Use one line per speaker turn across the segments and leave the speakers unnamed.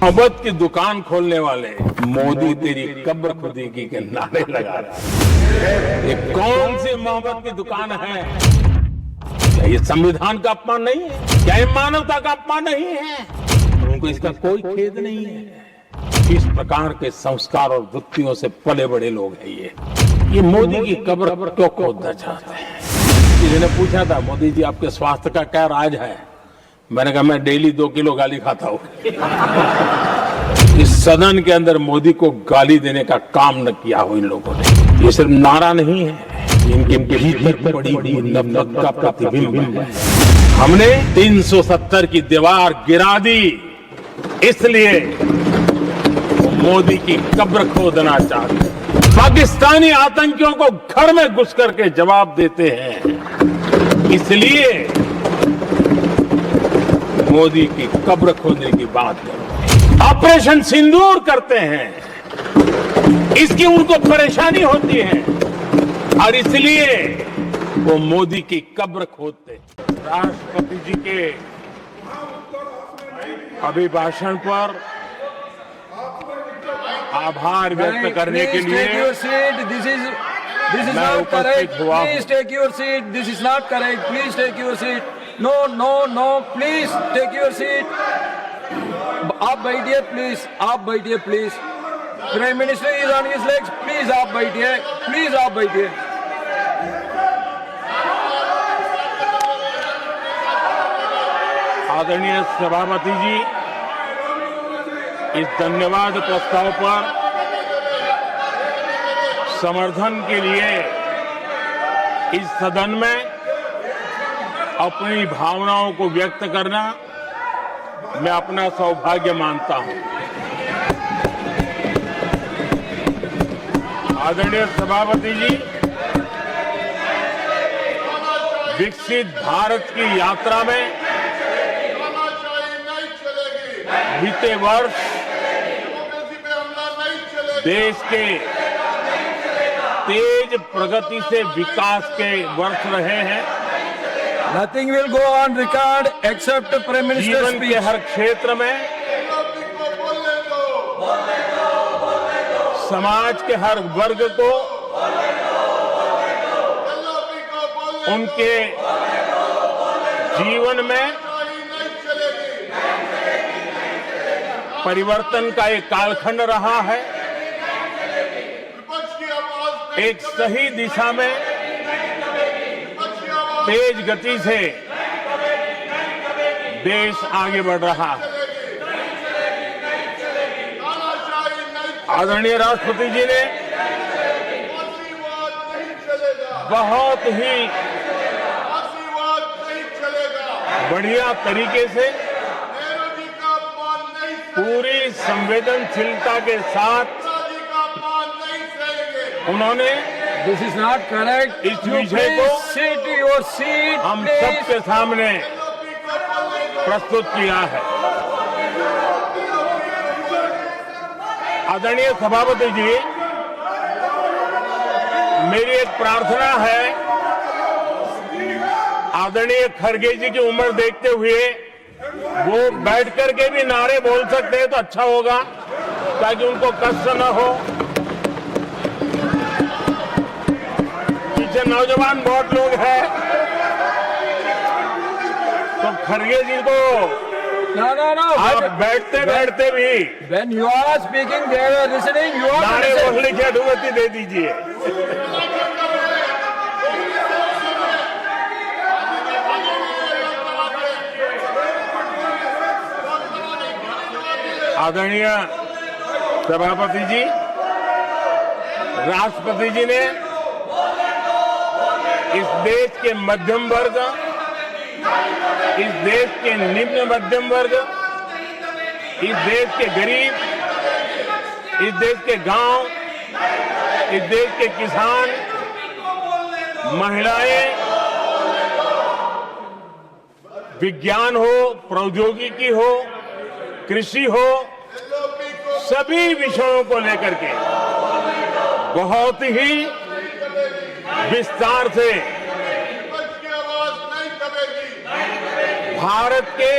मोहब्बत की दुकान खोलने वाले मोदी तेरी कब्र खुदी की के नारे लगा रहे हैं। ये कौन सी मोहब्बत की दुकान है? क्या ये संविधान का अपमान नहीं है? क्या ये मानवता का अपमान नहीं है? उनको इसका कोई खेद नहीं है। किस प्रकार के संस्कार और वृत्तियों से पले बड़े लोग हैं ये मोदी की कब्र क्यों खोदना चाहते हैं? किसी ने पूछा था, मोदी जी आपके स्वास्थ्य का क्या राज है? मैंने कहा, मैं डेली 2 किलो गाली खाता हूं। इस सदन के अंदर मोदी को गाली देने का काम न किया हो इन लोगों ने। ये सिर्फ नारा नहीं है, इनके भीतर पड़ी हुई नफरत का प्रतिबिंब है। हमने 370 की दीवार गिरा दी, इसलिए मोदी की कब्र खोदना चाहते हैं। पाकिस्तानी आतंकियों को घर में घुस करके जवाब देते हैं, इसलिए मोदी की कब्र खोदने की बात करते। ऑपरेशन सिंदूर करते हैं, इसकी उनको परेशानी होती है और इसलिए वो मोदी की कब्र खोदते हैं। राष्ट्रपति जी के अभिभाषण पर आभार व्यक्त करने के लिए
This is
मैं
not correct.
उपस्थित हुआ
Please take your seat. This is not correct. Please take your seat. No, no, no. Please take your seat. आप बैठिए प्लीज, आप बैठिए please. Prime minister is on his legs. Please आप बैठिए, please आप बैठिए।
आदरणीय सभापति जी, इस धन्यवाद प्रस्ताव पर समर्थन के लिए इस सदन में अपनी भावनाओं को व्यक्त करना मैं अपना सौभाग्य मानता हूं। आदरणीय सभापति जी, विकसित भारत की यात्रा में बीते वर्ष देश के तेज प्रगति से विकास के वर्ष रहे हैं।
Nothing will go on record except Prime Minister's
जीवन
speech.
के हर क्षेत्र में, समाज के हर वर्ग को उनके जीवन में परिवर्तन का एक कालखंड रहा है। एक सही दिशा में तेज गति से देश आगे बढ़ रहा है। आदरणीय राष्ट्रपति जी ने बहुत ही बढ़िया तरीके से पूरी संवेदनशीलता के साथ उन्होंने
This is not correct.
इस
You
विषय
please
को
sit your seat.
हम
please.
सबके सामने प्रस्तुत किया है। आदरणीय सभापति जी, मेरी एक प्रार्थना है, आदरणीय खड़गे जी की उम्र देखते हुए वो बैठ करके भी नारे बोल सकते हैं तो अच्छा होगा, ताकि उनको कष्ट न हो। पीछे नौजवान बहुत लोग हैं, तो खड़गे जी को
No.
आप बैठते बैठते भी
When you are speaking, they are listening. You are
नारे
listening.
बोलने की अनुमति दे दीजिए। आदरणीय सभापति जी, राष्ट्रपति जी ने इस देश के मध्यम वर्ग, इस देश के निम्न मध्यम वर्ग, इस देश के गरीब, इस देश के गांव, इस देश के किसान, महिलाएं, विज्ञान हो, प्रौद्योगिकी हो, कृषि हो, सभी विषयों को लेकर के बहुत ही विस्तार से भारत के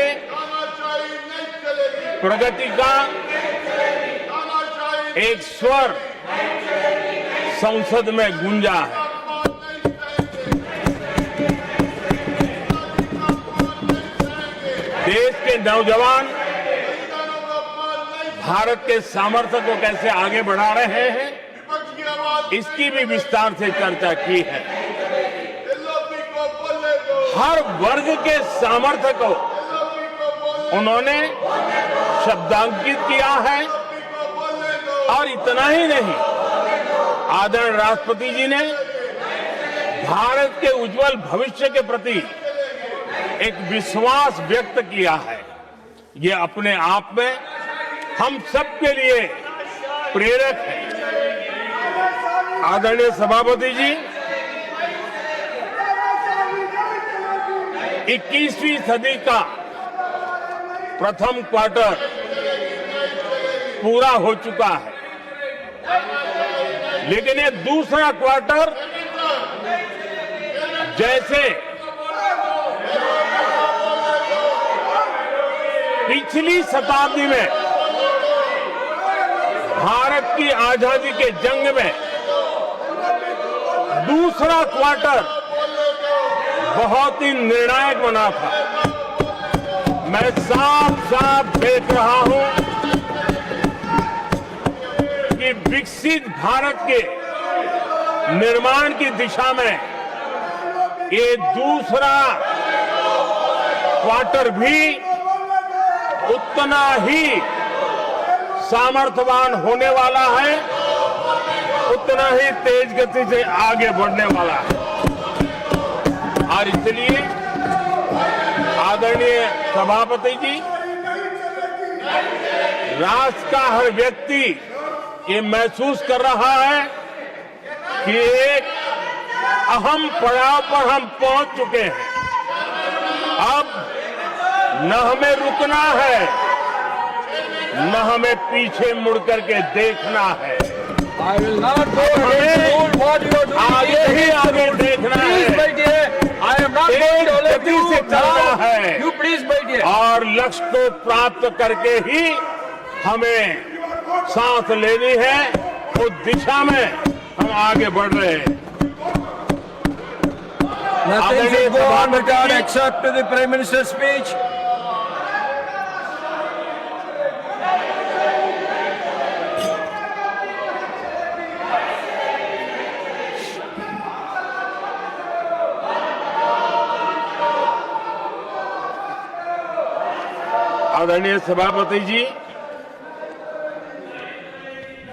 प्रगति का एक स्वर संसद में गूंजा है। देश के नौजवान भारत के सामर्थ्य को कैसे आगे बढ़ा रहे हैं, इसकी भी विस्तार से चर्चा की है। हर वर्ग के सामर्थ्य को उन्होंने शब्दांकित किया है और इतना ही नहीं, आदरणीय राष्ट्रपति जी ने भारत के उज्जवल भविष्य के प्रति एक विश्वास व्यक्त किया है। ये अपने आप में हम सबके लिए प्रेरक है। आदरणीय सभापति जी, 21वीं सदी का प्रथम क्वार्टर पूरा हो चुका है, लेकिन ये दूसरा क्वार्टर जैसे पिछली शताब्दी में भारत की आजादी के जंग में दूसरा क्वार्टर बहुत ही निर्णायक बना था। मैं साफ साफ देख रहा हूं कि विकसित भारत के निर्माण की दिशा में ये दूसरा क्वार्टर भी उतना ही सामर्थ्यवान होने वाला है, उतना ही तेज गति से आगे बढ़ने वाला है। और इसलिए आदरणीय सभापति जी, राष्ट्र का हर व्यक्ति ये महसूस कर रहा है कि एक अहम पड़ाव पर हम पहुंच चुके हैं। अब न हमें रुकना है, न हमें पीछे मुड़ करके देखना है।
I will not go against what you are doing.
आगे ही आगे देखना
Please, my
है,
dear. I am not going to let
गति
you
से चलना
down.
है।
You please, my dear.
और लक्ष्य को प्राप्त करके ही हमें सांस लेनी है, उस दिशा में हम आगे बढ़ रहे हैं।
Nothing should go on record except the Prime Minister's speech.
आदरणीय सभापति जी,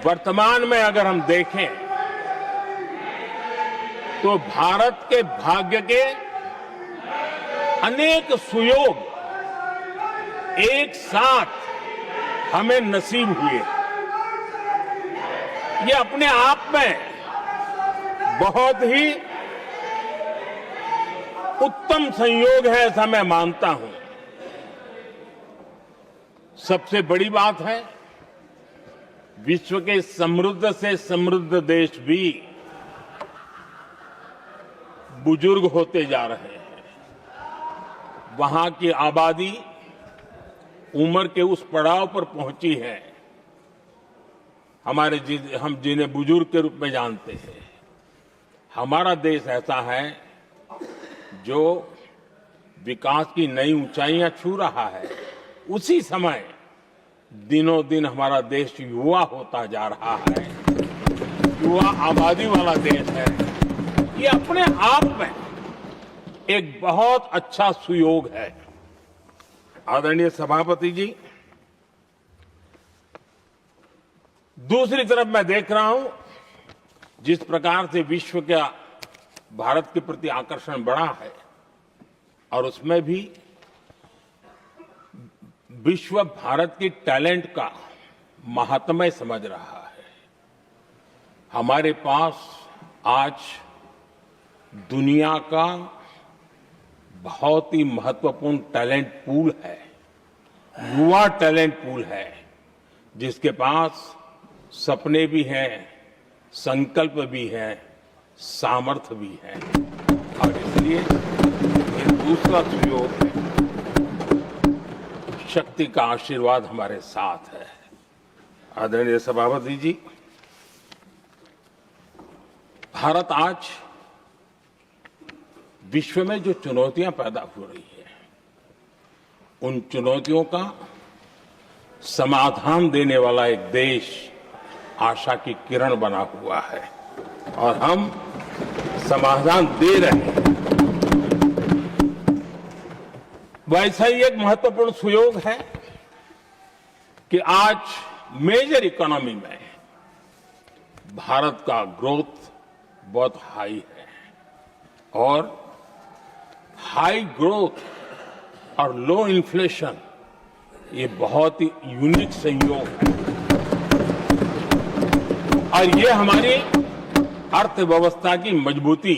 वर्तमान में अगर हम देखें तो भारत के भाग्य के अनेक सुयोग एक साथ हमें नसीब हुए। ये अपने आप में बहुत ही उत्तम संयोग है, ऐसा मैं मानता हूं। सबसे बड़ी बात है, विश्व के समृद्ध से समृद्ध देश भी बुजुर्ग होते जा रहे हैं। वहां की आबादी उम्र के उस पड़ाव पर पहुंची है हम जिन्हें बुजुर्ग के रूप में जानते हैं। हमारा देश ऐसा है जो विकास की नई ऊंचाइयां छू रहा है। उसी समय दिनों दिन हमारा देश युवा होता जा रहा है, युवा आबादी वाला देश है। ये अपने आप में एक बहुत अच्छा सुयोग है। आदरणीय सभापति जी, दूसरी तरफ मैं देख रहा हूं जिस प्रकार से विश्व का भारत के प्रति आकर्षण बढ़ा है, और उसमें भी विश्व भारत की टैलेंट का महात्म्य समझ रहा है। हमारे पास आज दुनिया का बहुत ही महत्वपूर्ण टैलेंट पूल है, युवा टैलेंट पूल है, जिसके पास सपने भी हैं, संकल्प भी है, सामर्थ्य भी है। और इसलिए ये दूसरा सुयोग है। शक्ति का आशीर्वाद हमारे साथ है। आदरणीय सभापति जी, भारत आज विश्व में जो चुनौतियां पैदा हो रही है, उन चुनौतियों का समाधान देने वाला एक देश आशा की किरण बना हुआ है और हम समाधान दे रहे हैं। वैसा ही एक महत्वपूर्ण सुयोग है कि आज मेजर इकोनॉमी में भारत का ग्रोथ बहुत हाई है और हाई ग्रोथ और लो इन्फ्लेशन ये बहुत ही यूनिक संयोग है और ये हमारी अर्थव्यवस्था की मजबूती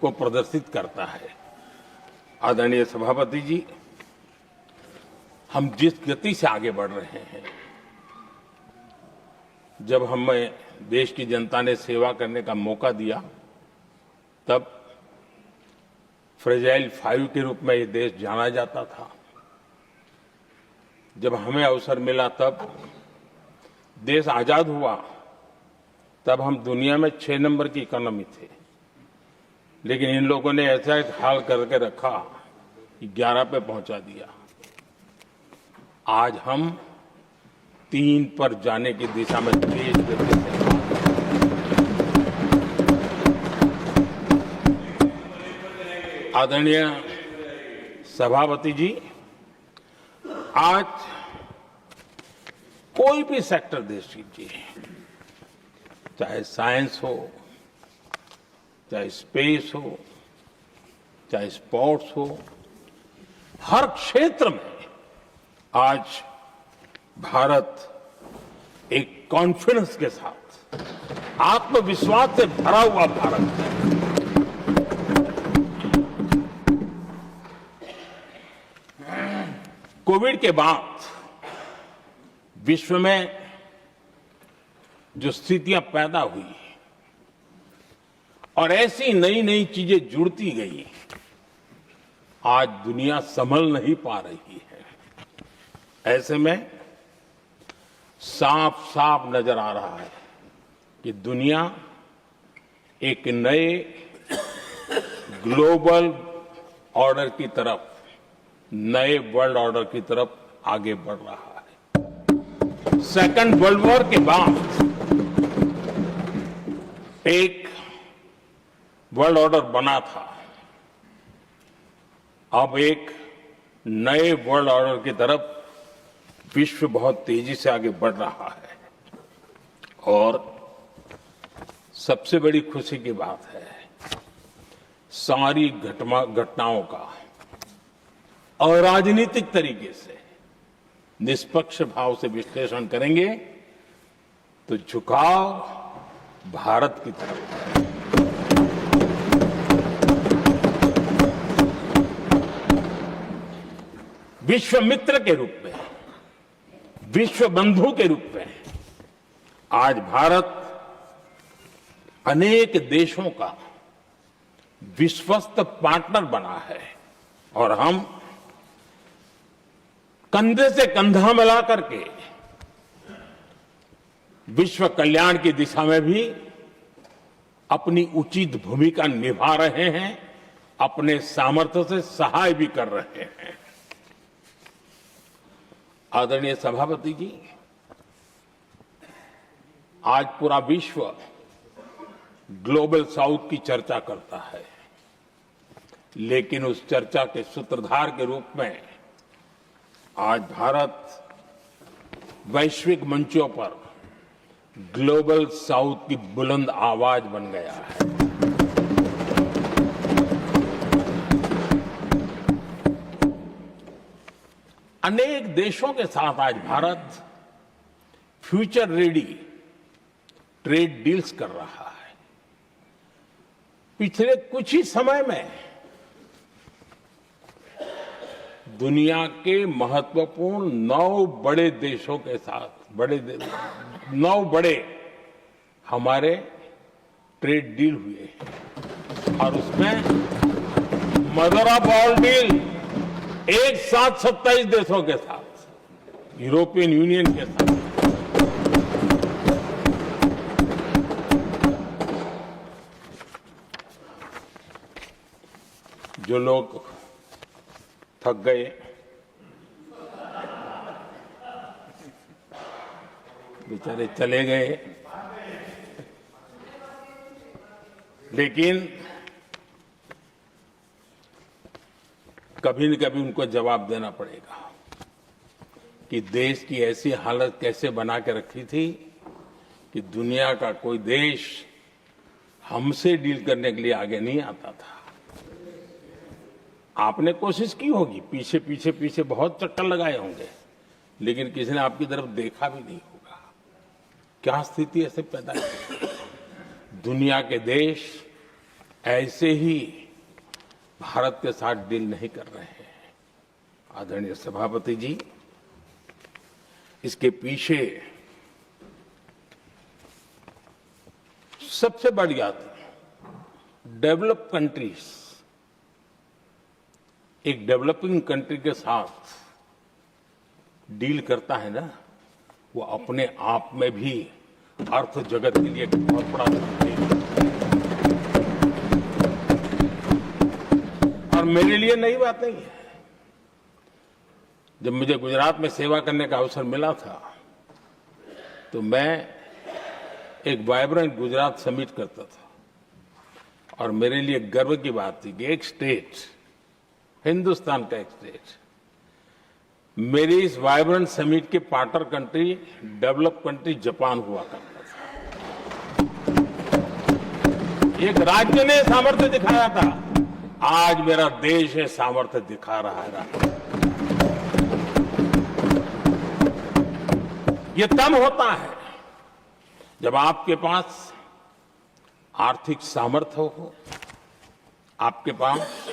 को प्रदर्शित करता है। आदरणीय सभापति जी, हम जिस गति से आगे बढ़ रहे हैं, जब हमें देश की जनता ने सेवा करने का मौका दिया, तब फ्रेजाइल 5 के रूप में ये देश जाना जाता था। जब हमें अवसर मिला, तब देश आजाद हुआ, तब हम दुनिया में 6 नंबर की इकोनॉमी थे, लेकिन इन लोगों ने ऐसा एक हाल करके रखा कि 11 पे पहुंचा दिया। आज हम 3 पर जाने की दिशा में तेज गति से आदरणीय सभापति जी, आज कोई भी सेक्टर देश कीजिए, चाहे साइंस हो, चाहे स्पेस हो, चाहे स्पोर्ट्स हो, हर क्षेत्र में आज भारत एक कॉन्फिडेंस के साथ, आत्मविश्वास से भरा हुआ भारत है। कोविड के बाद विश्व में जो स्थितियां पैदा हुई और ऐसी नई नई चीजें जुड़ती गई, आज दुनिया संभल नहीं पा रही है। ऐसे में साफ साफ नजर आ रहा है कि दुनिया एक नए ग्लोबल ऑर्डर की तरफ, नए वर्ल्ड ऑर्डर की तरफ आगे बढ़ रहा है। सेकंड वर्ल्ड वॉर के बाद एक वर्ल्ड ऑर्डर बना था, अब एक नए वर्ल्ड ऑर्डर की तरफ विश्व बहुत तेजी से आगे बढ़ रहा है। और सबसे बड़ी खुशी की बात है, सारी घटनाओं का अराजनीतिक तरीके से, निष्पक्ष भाव से विश्लेषण करेंगे तो झुकाव भारत की तरफ है। विश्व मित्र के रूप में, विश्व बंधु के रूप में आज भारत अनेक देशों का विश्वस्त पार्टनर बना है और हम कंधे से कंधा मिला करके विश्व कल्याण की दिशा में भी अपनी उचित भूमिका निभा रहे हैं, अपने सामर्थ्य से सहाय भी कर रहे हैं। आदरणीय सभापति जी, आज पूरा विश्व ग्लोबल साउथ की चर्चा करता है, लेकिन उस चर्चा के सूत्रधार के रूप में आज भारत वैश्विक मंचों पर ग्लोबल साउथ की बुलंद आवाज बन गया है। अनेक देशों के साथ आज Bharat future ready trade deals कर रहा है। पिछले कुछ ही समय में दुनिया के महत्वपूर्ण 9 बड़े देशों के साथ 9 बड़े हमारे ट्रेड डील हुए और उसमें मदर ऑफ ऑल डील एक साथ 27 देशों के साथ यूरोपियन यूनियन के साथ जो लोग थक गए, बेचारे चले गए, लेकिन कभी न कभी उनको जवाब देना पड़ेगा कि देश की ऐसी हालत कैसे बना के रखी थी कि दुनिया का कोई देश हमसे डील करने के लिए आगे नहीं आता था। आपने कोशिश की होगी, पीछे पीछे पीछे बहुत चक्कर लगाए होंगे, लेकिन किसी ने आपकी तरफ देखा भी नहीं होगा। क्या स्थिति ऐसे पैदा की? दुनिया के देश ऐसे ही भारत के साथ डील नहीं कर रहे हैं। आदरणीय सभापति जी, इसके पीछे सबसे बड़ी बात, डेवलप कंट्रीज एक डेवलपिंग कंट्री के साथ डील करता है ना, वो अपने आप में भी अर्थ जगत के लिए एक बहुत बड़ा संदेश है। और मेरे लिए नई बात नहीं है। जब मुझे गुजरात में सेवा करने का अवसर मिला था तो मैं एक वाइब्रेंट गुजरात समिट करता था और मेरे लिए गर्व की बात थी कि एक स्टेट, हिंदुस्तान का एक स्टेट, मेरे इस वाइब्रेंट समिट के partner country, develop country Japan हुआ करता था। एक राज्य ने सामर्थ्य दिखाया था, आज मेरा देश है सामर्थ्य दिखा रहा है। ये तब होता है जब आपके पास आर्थिक सामर्थ्य हो, आपके पास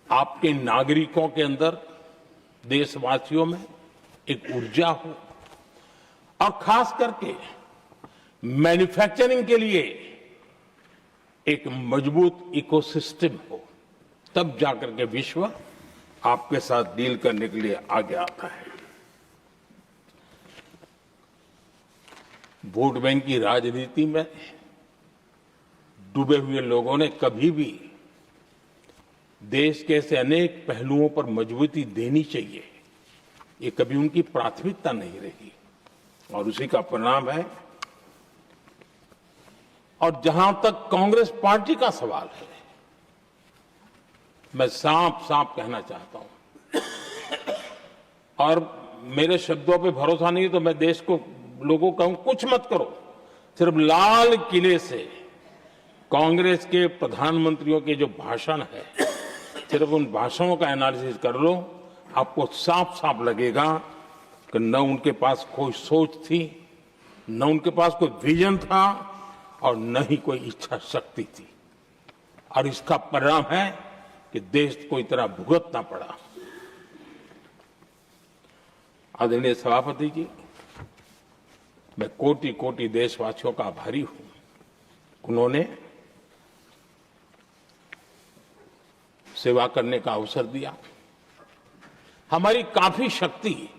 आपके नागरिकों के अंदर, देशवासियों में एक ऊर्जा हो, और खास करके मैन्युफैक्चरिंग के लिए एक मजबूत इकोसिस्टम हो, तब जाकर के विश्व आपके साथ डील करने के लिए आगे आता है। वोट बैंक की राजनीति में डूबे हुए लोगों ने कभी भी देश के ऐसे अनेक पहलुओं पर मजबूती देनी चाहिए, ये कभी उनकी प्राथमिकता नहीं रही, और उसी का परिणाम है। और जहां तक कांग्रेस पार्टी का सवाल है, मैं साफ साफ कहना चाहता हूं, और मेरे शब्दों पे भरोसा नहीं तो मैं देश को, लोगों को कहूं कुछ मत करो, सिर्फ लाल किले से कांग्रेस के प्रधानमंत्रियों के जो भाषण है, सिर्फ उन भाषणों का एनालिसिस कर लो, आपको साफ साफ लगेगा कि न उनके पास कोई सोच थी, न उनके पास कोई विजन था, और न ही कोई इच्छा शक्ति थी। और इसका परिणाम है कि देश को इतना भुगतना पड़ा। आदरणीय सभापति जी, मैं कोटि कोटि देशवासियों का आभारी हूं। उन्होंने सेवा करने का अवसर दिया। हमारी काफी शक्ति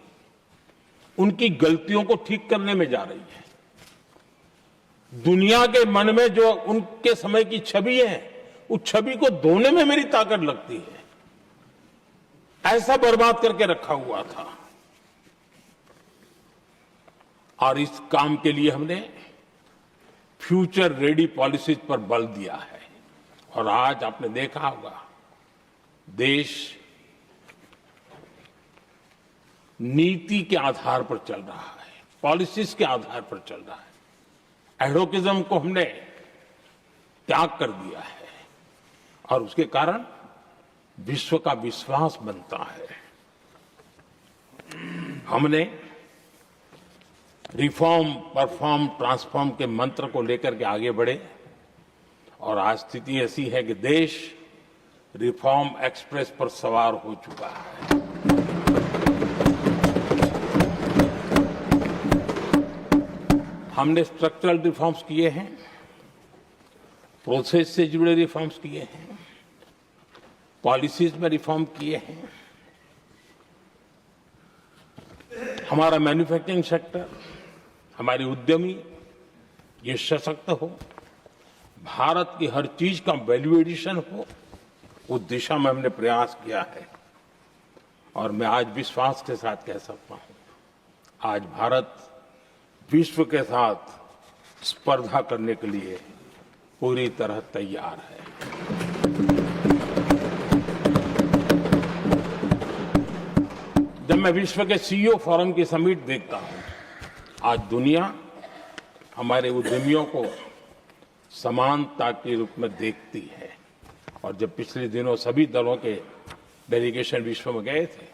उनकी गलतियों को ठीक करने में जा रही है। दुनिया के मन में जो उनके समय की छवि है, उस छवि को धोने में मेरी ताकत लगती है। ऐसा बर्बाद करके रखा हुआ था, और इस काम के लिए हमने फ्यूचर रेडी पॉलिसीज पर बल दिया है। और आज आपने देखा होगा, देश नीति के आधार पर चल रहा है, पॉलिसीज के आधार पर चल रहा है। एडोकिज्म को हमने त्याग कर दिया है, और उसके कारण विश्व का विश्वास बनता है। हमने रिफॉर्म, परफॉर्म, ट्रांसफॉर्म के मंत्र को लेकर के आगे बढ़े, और आज स्थिति ऐसी है कि देश रिफॉर्म एक्सप्रेस पर सवार हो चुका है। हमने स्ट्रक्चरल रिफॉर्म्स किए हैं, प्रोसेस से जुड़े रिफॉर्म्स किए हैं, पॉलिसीज में रिफॉर्म किए हैं, हमारा मैन्युफैक्चरिंग सेक्टर, हमारे उद्यमी ये सशक्त हो, भारत की हर चीज का वैल्यू एडिशन हो, उस दिशा में हमने प्रयास किया है। और मैं आज विश्वास के साथ कह सकता हूं, आज भारत विश्व के साथ स्पर्धा करने के लिए पूरी तरह तैयार है। जब मैं विश्व के सीईओ फोरम की समिट देखता हूं, आज दुनिया हमारे उद्यमियों को समानता के रूप में देखती है। और जब पिछले दिनों सभी दलों के डेलीगेशन विश्व में गए थे,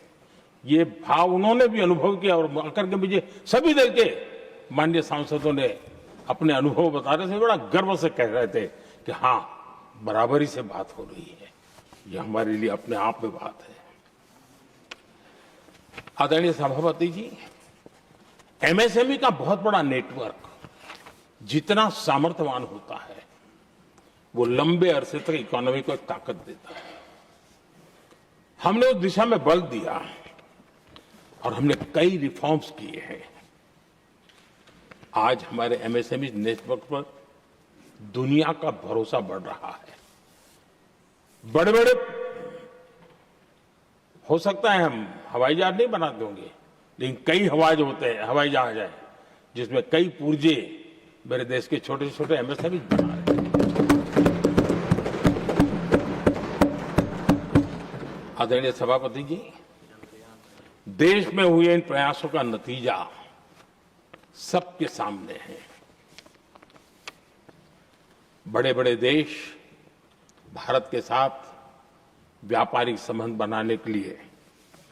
ये भाव उन्होंने भी अनुभव किया और आकर के मुझे सभी दल के माननीय सांसदों ने अपने अनुभव बता रहे थे, बड़ा गर्व से कह रहे थे कि हाँ, बराबरी से बात हो रही है। ये हमारे लिए अपने आप में बात है। आदरणीय सभापति जी, एमएसएमई का बहुत बड़ा नेटवर्क जितना सामर्थ्यवान होता है, वो लंबे अरसे तक इकोनॉमी को ताकत देता है। हमने उस दिशा में बल दिया और हमने कई रिफॉर्म्स किए हैं। आज हमारे एमएसएमई नेटवर्क पर दुनिया का भरोसा बढ़ रहा है। बड़े बड़े हो सकता है हम हवाई जहाज नहीं बना देंगे, लेकिन कई हवाई जहाज है जिसमें कई पुर्जे मेरे देश के छोटे छोटे एमएसएमई बना रहे हैं। आदरणीय सभापति जी, देश में हुए इन प्रयासों का नतीजा सबके सामने है। बड़े बड़े देश भारत के साथ व्यापारिक संबंध बनाने के लिए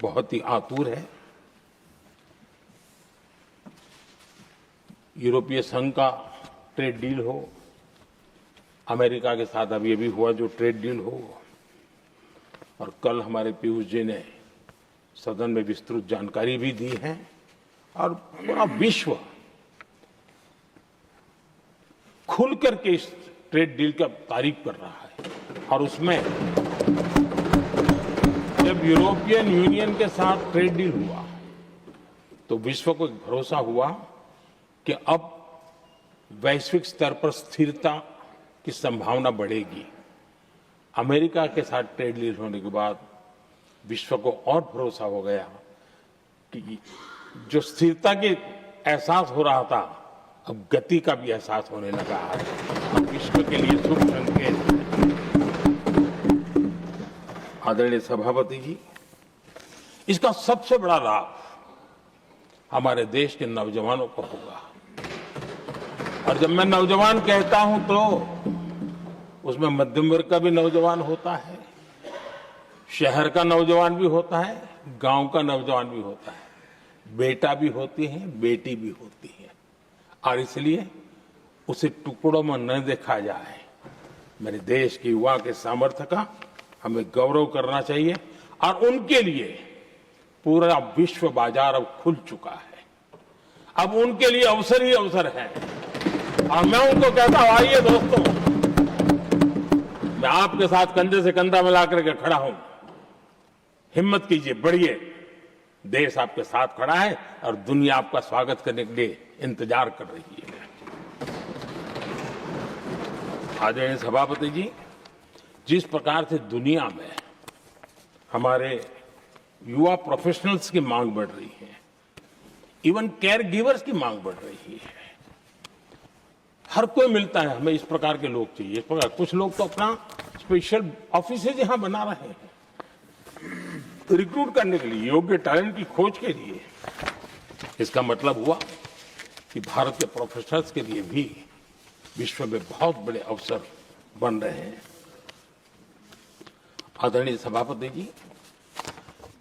बहुत ही आतुर है। यूरोपीय संघ का ट्रेड डील हो, अमेरिका के साथ अभी अभी हुआ जो ट्रेड डील हो, और कल हमारे पीयूष जी ने सदन में विस्तृत जानकारी भी दी है। और पूरा विश्व खुल करके इस ट्रेड डील का तारीफ कर रहा है। और उसमें जब यूरोपियन यूनियन के साथ ट्रेड डील हुआ तो विश्व को एक भरोसा हुआ कि अब वैश्विक स्तर पर स्थिरता की संभावना बढ़ेगी। अमेरिका के साथ ट्रेड डील होने के बाद विश्व को और भरोसा हो गया कि जो स्थिरता की एहसास हो रहा था, अब गति का भी एहसास होने लगा है। विश्व के लिए शुभ संकेत। आदरणीय सभापति जी, इसका सबसे बड़ा लाभ हमारे देश के नौजवानों को होगा। और जब मैं नौजवान कहता हूं तो उसमें मध्यम वर्ग का भी नौजवान होता है, शहर का नौजवान भी होता है, गांव का नौजवान भी होता है, बेटा भी होती है, बेटी भी होती है। और इसलिए उसे टुकड़ों में न देखा जाए। मेरे देश के युवा के सामर्थ्य का हमें गौरव करना चाहिए। और उनके लिए पूरा विश्व बाजार अब खुल चुका है। अब उनके लिए अवसर ही अवसर है। और मैं उनको कहता हूं, आइए दोस्तों, मैं आपके साथ कंधे से कंधा मिलाकर के खड़ा हूं। हिम्मत कीजिए, बढ़िए। देश आपके साथ खड़ा है और दुनिया आपका स्वागत करने के लिए इंतजार कर रही है। आदरणीय सभापति जी, जिस प्रकार से दुनिया में हमारे युवा प्रोफेशनल्स की मांग बढ़ रही है, इवन केयर गिवर्स की मांग बढ़ रही है। हर कोई मिलता है, हमें इस प्रकार के लोग चाहिए, इस प्रकार। कुछ लोग तो अपना स्पेशल ऑफिस यहां बना रहे हैं रिक्रूट करने के लिए, योग्य टैलेंट की खोज के लिए। इसका मतलब हुआ कि भारत के प्रोफेशनल्स के लिए भी विश्व में बहुत बड़े अवसर बन रहे हैं। आदरणीय सभापति जी,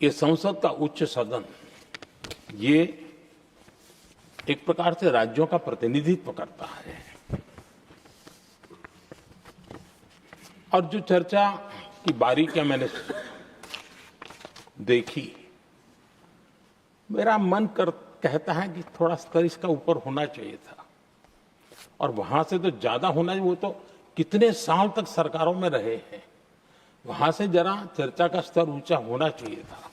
ये संसद का उच्च सदन, ये एक प्रकार से राज्यों का प्रतिनिधित्व करता है। और जो चर्चा की बारीकियां मैंने देखी, मेरा मन कहता है कि थोड़ा स्तर इसका ऊपर होना चाहिए था। और वहां से तो ज्यादा होना चाहिए। वो तो कितने साल तक सरकारों में रहे हैं, वहां से जरा चर्चा का स्तर ऊंचा होना चाहिए था।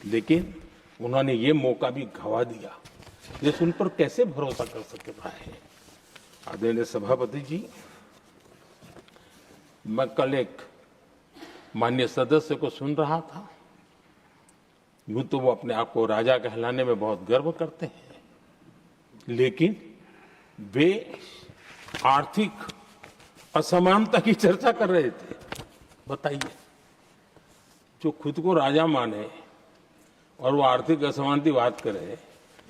लेकिन उन्होंने ये मौका भी गंवा दिया। देश उन पर कैसे भरोसा कर सकता है? आदरणीय सभापति जी, मैं कल एक माननीय सदस्य को सुन रहा था। यूं तो वो अपने आप को राजा कहलाने में बहुत गर्व करते हैं, लेकिन वे आर्थिक असमानता की चर्चा कर रहे थे। बताइए, जो खुद को राजा माने और वो आर्थिक असमानता की बात करे,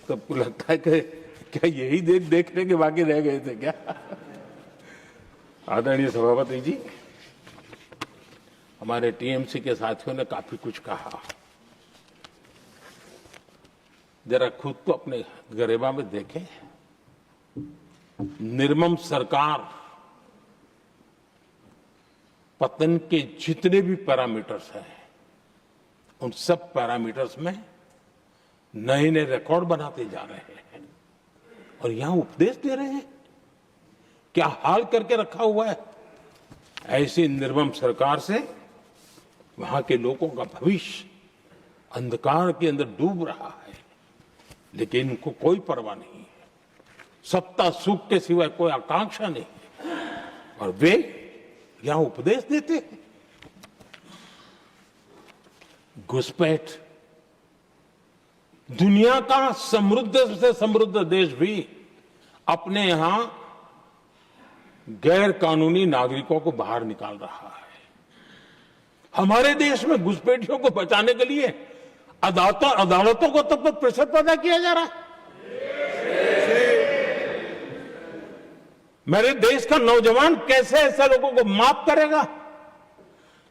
तो आपको लगता है कि क्या यही देखने के बाकी रह गए थे क्या? आदरणीय सभापति जी, हमारे टीएमसी के साथियों ने काफी कुछ कहा। जरा खुद को अपने गरेबा में देखें। निर्मम सरकार पतन के जितने भी पैरामीटर्स हैं, उन सब पैरामीटर्स में नए नए रिकॉर्ड बनाते जा रहे हैं और यहां उपदेश दे रहे हैं। क्या हाल करके रखा हुआ है? ऐसी निर्मम सरकार से वहां के लोगों का भविष्य अंधकार के अंदर डूब रहा है, लेकिन इनको कोई परवाह नहीं है। सत्ता सुख के सिवाय कोई आकांक्षा नहीं है और वे यहां उपदेश देते हैं। घुसपैठ, दुनिया का समृद्ध से समृद्ध देश भी अपने यहां गैर कानूनी नागरिकों को बाहर निकाल रहा है। हमारे देश में घुसपैठियों को बचाने के लिए अदालतों को तब तक प्रेशर पैदा किया जा रहा है। मेरे देश का नौजवान कैसे ऐसे लोगों को माफ करेगा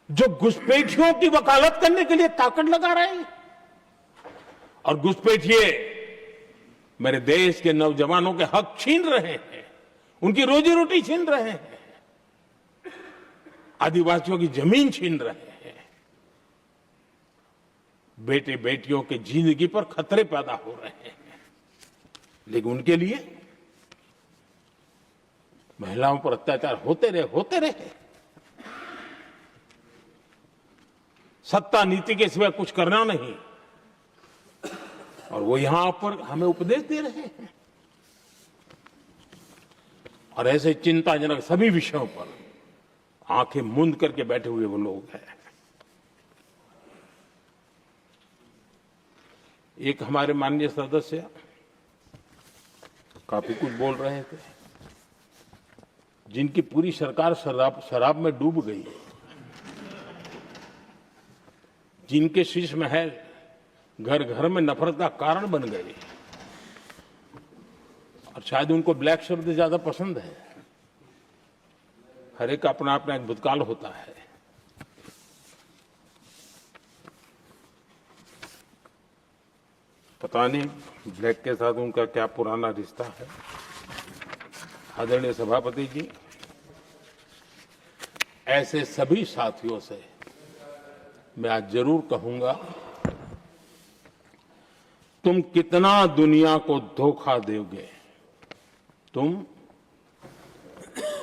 जो घुसपैठियों की वकालत करने के लिए ताकत लगा रहे हैं? और घुसपैठिए मेरे देश के नौजवानों के हक छीन रहे हैं, उनकी रोजी रोटी छीन रहे हैं, आदिवासियों की जमीन छीन रहे हैं। बेटे बेटियों की जिंदगी पर खतरे पैदा हो रहे हैं, लेकिन उनके लिए महिलाओं पर अत्याचार होते रहे। सत्ता नीति के सिवा कुछ करना नहीं, और वो यहां पर हमें उपदेश दे रहे हैं। और ऐसे चिंताजनक सभी विषयों पर आंखें मूंद करके बैठे हुए वो लोग हैं। एक हमारे माननीय सदस्य काफी कुछ बोल रहे थे, जिनकी पूरी सरकार शराब में डूब गई, जिनके शीश महल घर घर में नफरत का कारण बन गए, और शायद उनको ब्लैक शब्द ज्यादा पसंद है। हर एक का अपना अपना एक भूतकाल होता है। पता नहीं ब्लैक के साथ उनका क्या पुराना रिश्ता है। आदरणीय सभापति जी, ऐसे सभी साथियों से मैं आज जरूर कहूंगा, तुम कितना दुनिया को धोखा दोगे, तुम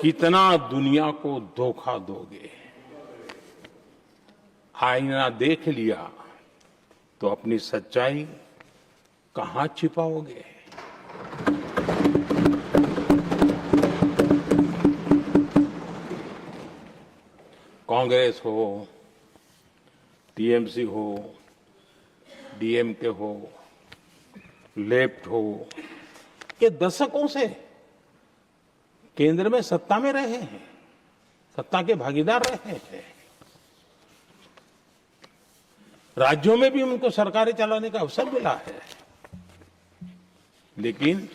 कितना दुनिया को धोखा दोगे। आईना देख लिया तो अपनी सच्चाई कहां छिपाओगे? कांग्रेस हो, टीएमसी हो, डीएमके हो, लेफ्ट हो, ये दशकों से केंद्र में सत्ता में रहे हैं, सत्ता के भागीदार रहे हैं। राज्यों में भी उनको सरकारें चलाने का अवसर मिला है, लेकिन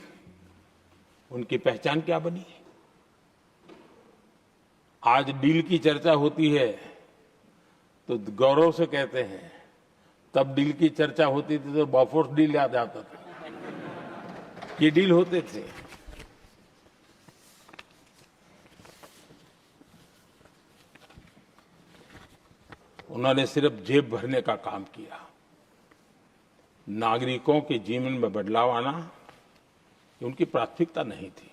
उनकी पहचान क्या बनी? आज डील की चर्चा होती है तो गौरव से कहते हैं, तब डील की चर्चा होती थी तो बॉफोर्स डील याद आता था। ये डील होते थे। उन्होंने सिर्फ जेब भरने का काम किया। नागरिकों के जीवन में बदलाव आना ये उनकी प्राथमिकता नहीं थी।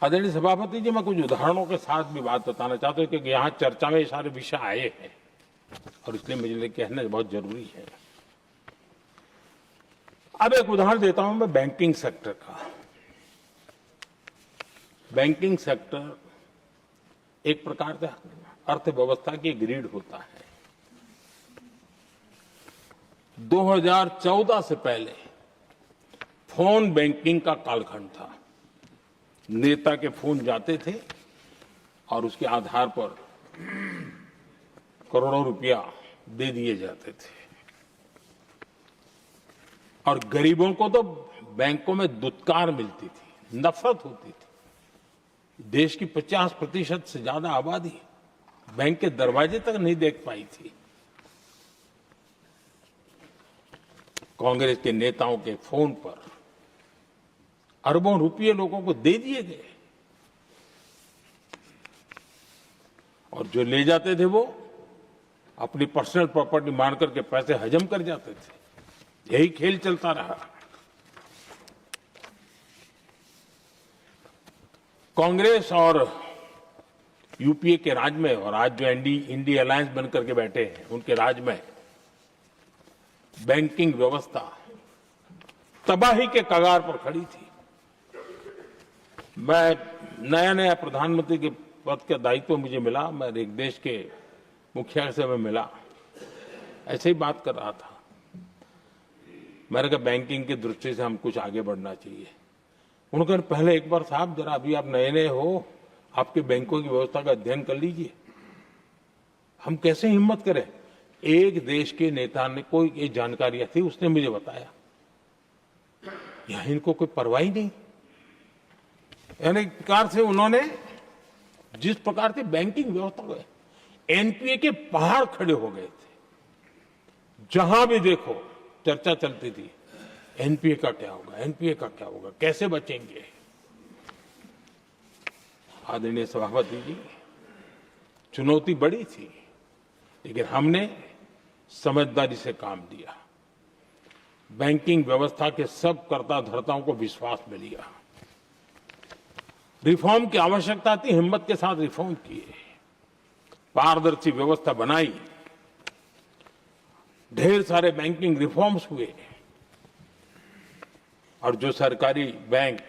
आदरणीय सभापति जी, मैं कुछ उदाहरणों के साथ भी बात बताना चाहता हूं, क्योंकि यहां चर्चा में ये सारे विषय आए हैं। और इसलिए मुझे लिए कहना बहुत जरूरी है। अब एक उदाहरण देता हूं मैं बैंकिंग सेक्टर का। बैंकिंग सेक्टर एक प्रकार से अर्थव्यवस्था की ग्रिड होता है। 2014 से पहले फोन बैंकिंग का कालखंड था। नेता के फोन जाते थे और उसके आधार पर करोड़ों रुपया दे दिए जाते थे और गरीबों को तो बैंकों में दुत्कार मिलती थी, नफरत होती थी। देश की 50% से ज्यादा आबादी बैंक के दरवाजे तक नहीं देख पाई थी। कांग्रेस के नेताओं के फोन पर अरबों रुपये लोगों को दे दिए गए और जो ले जाते थे वो अपनी पर्सनल प्रॉपर्टी मान करके पैसे हजम कर जाते थे। यही खेल चलता रहा। कांग्रेस और यूपीए के राज में और आज जो इंडी अलायंस बनकर के बैठे हैं उनके राज में बैंकिंग व्यवस्था तबाही के कगार पर खड़ी थी। मैं नया प्रधानमंत्री के पद का दायित्व मुझे मिला। मैं एक देश के मुखिया से मैं मिला, ऐसे ही बात कर रहा था। मैंने कहा बैंकिंग की दृष्टि से हम कुछ आगे बढ़ना चाहिए। उन्होंने कहा पहले एक बार साहब जरा अभी आप नए हो, आपके बैंकों की व्यवस्था का अध्ययन कर लीजिए। हम कैसे हिम्मत करें। एक देश के नेता ने कोई ये जानकारियां थी, उसने मुझे बताया यहां इनको कोई परवाह ही नहीं। यानी प्रकार से उन्होंने जिस प्रकार से बैंकिंग व्यवस्था को एनपीए के पहाड़ खड़े हो गए थे। जहां भी देखो चर्चा चलती थी एनपीए का क्या होगा, एनपीए का क्या होगा, कैसे बचेंगे। आदरणीय सभापति जी, चुनौती बड़ी थी लेकिन हमने समझदारी से काम लिया। बैंकिंग व्यवस्था के सब कर्ता धर्ताओं को विश्वास में लिया। रिफॉर्म की आवश्यकता थी, हिम्मत के साथ रिफॉर्म किए। पारदर्शी व्यवस्था बनाई। ढेर सारे बैंकिंग रिफॉर्म्स हुए और जो सरकारी बैंक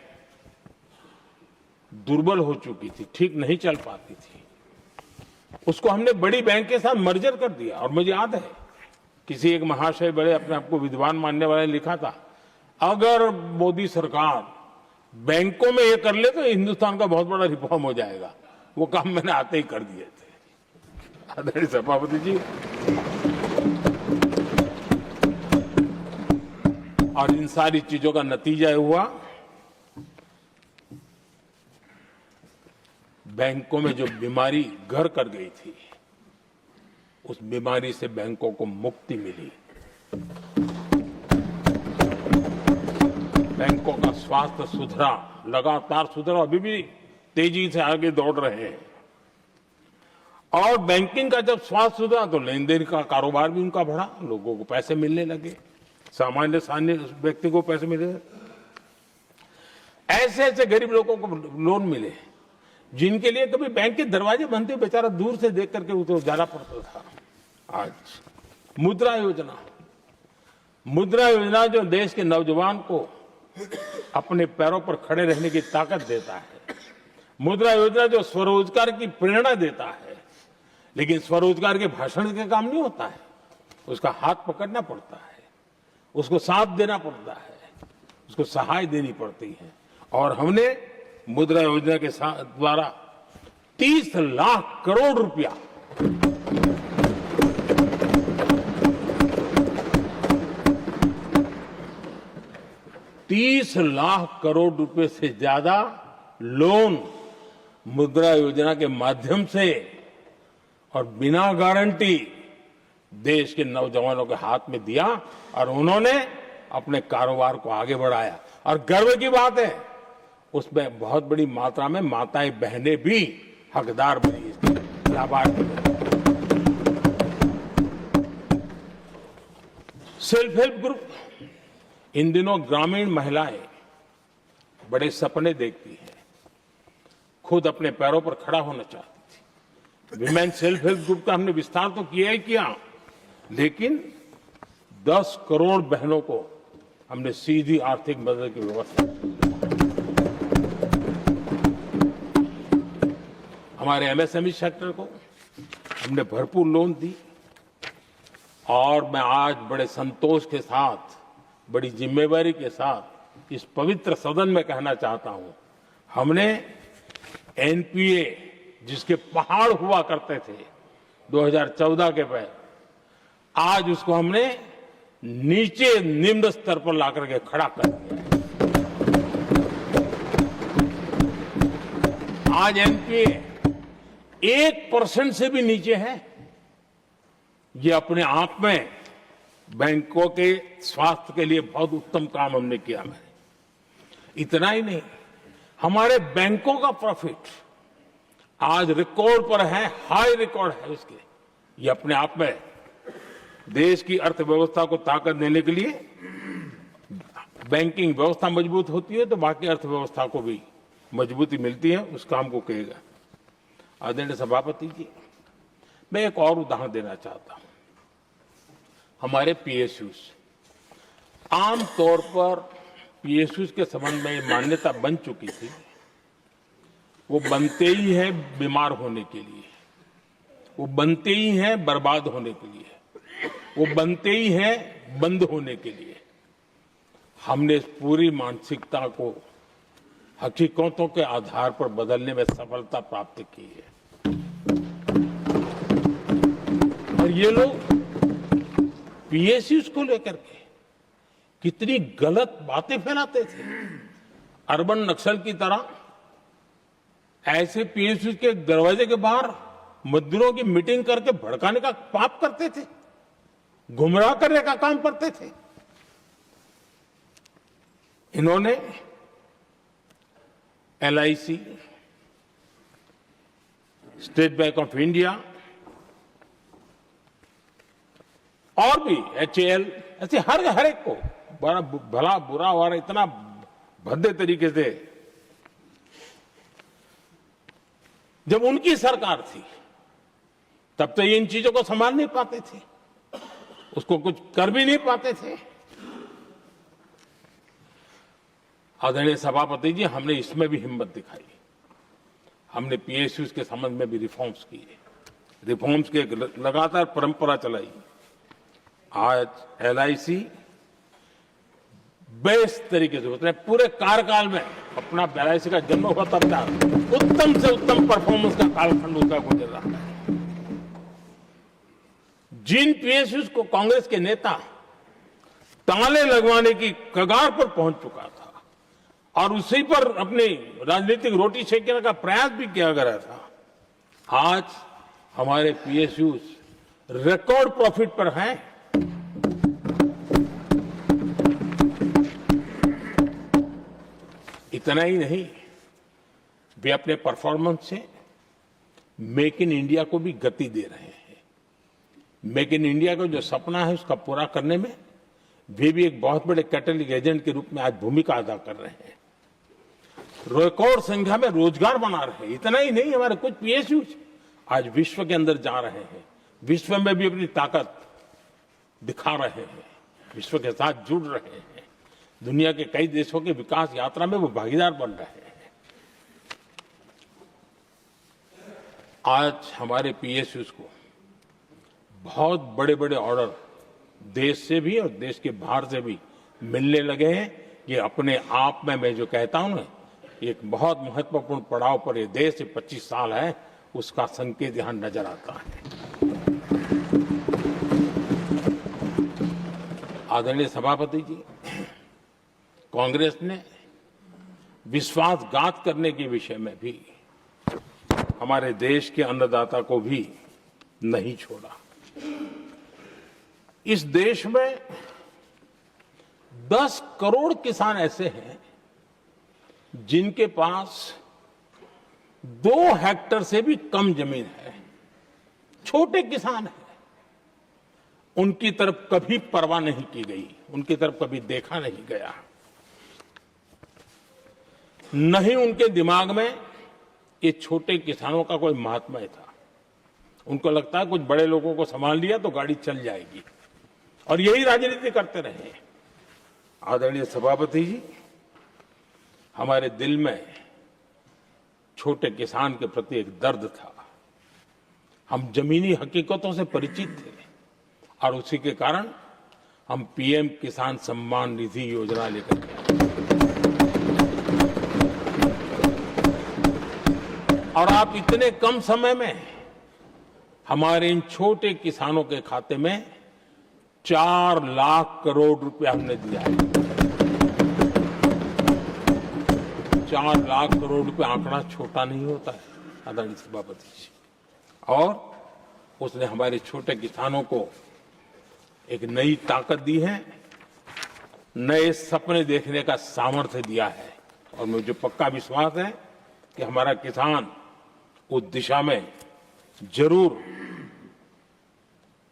दुर्बल हो चुकी थी, ठीक नहीं चल पाती थी, उसको हमने बड़ी बैंक के साथ मर्जर कर दिया। और मुझे याद है किसी एक महाशय बड़े अपने आप को विद्वान मानने वाले ने लिखा था, अगर मोदी सरकार बैंकों में ये कर ले तो हिंदुस्तान का बहुत बड़ा रिफॉर्म हो जाएगा। वो काम मैंने आते ही कर दिए थे। आदरणीय सभापति जी, और इन सारी चीजों का नतीजा हुआ बैंकों में जो बीमारी घर कर गई थी, उस बीमारी से बैंकों को मुक्ति मिली। बैंकों का स्वास्थ्य सुधरा, लगातार सुधरा, अभी भी तेजी से आगे दौड़ रहे हैं। और बैंकिंग का जब स्वास्थ्य सुधरा तो लेन देन का कारोबार भी उनका बढ़ा, लोगों को पैसे मिलने लगे, सामान्य व्यक्ति को पैसे मिले। ऐसे ऐसे गरीब लोगों को लोन मिले जिनके लिए कभी बैंक के दरवाजे बंद थे, बेचारा दूर से देख करके उसे जाना पड़ता था। आज मुद्रा योजना जो देश के नौजवान को अपने पैरों पर खड़े रहने की ताकत देता है, मुद्रा योजना जो स्वरोजगार की प्रेरणा देता है, लेकिन स्वरोजगार के भाषण के काम नहीं होता है, उसका हाथ पकड़ना पड़ता है, उसको साथ देना पड़ता है, उसको सहाय देनी पड़ती है। और हमने मुद्रा योजना के द्वारा 30 लाख करोड़ रुपया ₹30 से ज्यादा लोन मुद्रा योजना के माध्यम से और बिना गारंटी देश के नौजवानों के हाथ में दिया और उन्होंने अपने कारोबार को आगे बढ़ाया। और गर्व की बात है, उसमें बहुत बड़ी मात्रा में माताएं बहनें भी हकदार बनी, लाभार्थी बनी। सेल्फ हेल्प ग्रुप, इन दिनों ग्रामीण महिलाएं बड़े सपने देखती हैं, खुद अपने पैरों पर खड़ा होना चाहती थी, विमेन सेल्फ हेल्प ग्रुप का हमने विस्तार तो किया ही किया, लेकिन 10 करोड़ बहनों को हमने सीधी आर्थिक मदद की व्यवस्था की। हमारे एमएसएमई सेक्टर को हमने भरपूर लोन दी और मैं आज बड़े संतोष के साथ, बड़ी जिम्मेवारी के साथ इस पवित्र सदन में कहना चाहता हूं, हमने एनपीए जिसके पहाड़ हुआ करते थे 2014 के पहले, आज उसको हमने नीचे निम्न स्तर पर ला करके खड़ा कर दिया। आज एनपीए 1% से भी नीचे है। ये अपने आप में बैंकों के स्वास्थ्य के लिए बहुत उत्तम काम हमने किया। इतना ही नहीं, हमारे बैंकों का प्रॉफिट आज रिकॉर्ड पर है, हाई रिकॉर्ड है उसके। ये अपने आप में देश की अर्थव्यवस्था को ताकत देने के लिए, बैंकिंग व्यवस्था मजबूत होती है तो बाकी अर्थव्यवस्था को भी मजबूती मिलती है। उस काम को कहेगा आदरणीय सभापति जी। मैं एक और उदाहरण देना चाहता हूं। हमारे पीएसयूज, आमतौर पर पीएसयूज के संबंध में ये मान्यता बन चुकी थी, वो बनते ही हैं बीमार होने के लिए, वो बनते ही हैं बर्बाद होने के लिए, वो बनते ही हैं बंद होने के लिए। हमने इस पूरी मानसिकता को हकीकतों के आधार पर बदलने में सफलता प्राप्त की है। और ये लोग पीएसयूज को लेकर के कितनी गलत बातें फैलाते थे। अर्बन नक्सल की तरह ऐसे पीएसयूज के दरवाजे के बाहर मजदूरों की मीटिंग करके भड़काने का पाप करते थे, गुमराह करने का काम करते थे। इन्होंने LIC, state bank of India और भी एचएएल, ऐसे हर एक को बड़ा भला बुरा हो रहा, इतना भद्दे तरीके से। जब उनकी सरकार थी तब तो ये इन चीजों को संभाल नहीं पाते थे, उसको कुछ कर भी नहीं पाते थे। आदरणीय सभापति जी, हमने इसमें भी हिम्मत दिखाई। हमने पीएसयूज के संबंध में भी रिफॉर्म्स किए, रिफॉर्म्स की एक लगातार परंपरा चलाई। आज एलआईसी बेस्ट तरीके से होता है, पूरे कार्यकाल में अपना एलआईसी का जन्म हुआ तब तक उत्तम से उत्तम परफॉर्मेंस का कालखंड उसका गुजर रहा है। जिन पीएसयूज को कांग्रेस के नेता ताले लगवाने की कगार पर पहुंच चुका था और उसी पर अपनी राजनीतिक रोटी सेकने का प्रयास भी किया गया था, आज हमारे पीएसयूज रिकॉर्ड प्रॉफिट पर हैं। इतना ही नहीं, वे अपने परफॉर्मेंस से मेक इन इंडिया को भी गति दे रहे हैं। मेक इन इंडिया का जो सपना है उसका पूरा करने में वे भी एक बहुत बड़े कैटलिस्ट एजेंट के रूप में आज भूमिका अदा कर रहे हैं। रिकॉर्ड संख्या में रोजगार बना रहे हैं। इतना ही नहीं, हमारे कुछ पीएसयूज आज विश्व के अंदर जा रहे हैं, विश्व में भी अपनी ताकत दिखा रहे हैं, विश्व के साथ जुड़ रहे हैं, दुनिया के कई देशों के विकास यात्रा में वो भागीदार बन रहे हैं। आज हमारे पीएसयूज को बहुत बड़े बड़े ऑर्डर देश से भी और देश के बाहर से भी मिलने लगे हैं। ये अपने आप में मैं जो कहता हूं ना, एक बहुत महत्वपूर्ण पड़ाव पर ये देश 25 साल है, उसका संकेत यहां नजर आता है। आदरणीय सभापति जी, कांग्रेस ने विश्वासघात करने के विषय में भी हमारे देश के अन्नदाता को भी नहीं छोड़ा। इस देश में 10 करोड़ किसान ऐसे हैं जिनके पास 2 हेक्टेयर से भी कम जमीन है, छोटे किसान हैं। उनकी तरफ कभी परवाह नहीं की गई, उनकी तरफ कभी देखा नहीं गया, नहीं उनके दिमाग में ये छोटे किसानों का कोई महात्म्य था। उनको लगता है कुछ बड़े लोगों को संभाल लिया तो गाड़ी चल जाएगी, और यही राजनीति करते रहे। आदरणीय सभापति जी, हमारे दिल में छोटे किसान के प्रति एक दर्द था। हम जमीनी हकीकतों से परिचित थे और उसी के कारण हम पीएम किसान सम्मान निधि योजना लेकर के आए। और आप इतने कम समय में हमारे इन छोटे किसानों के खाते में 4 लाख करोड़ रुपए हमने दिया है। 4 लाख करोड़ रुपए आंकड़ा छोटा नहीं होता है आदरणीय सभापति जी। और उसने हमारे छोटे किसानों को एक नई ताकत दी है, नए सपने देखने का सामर्थ्य दिया है। और मुझे पक्का विश्वास है कि हमारा किसान उस दिशा में जरूर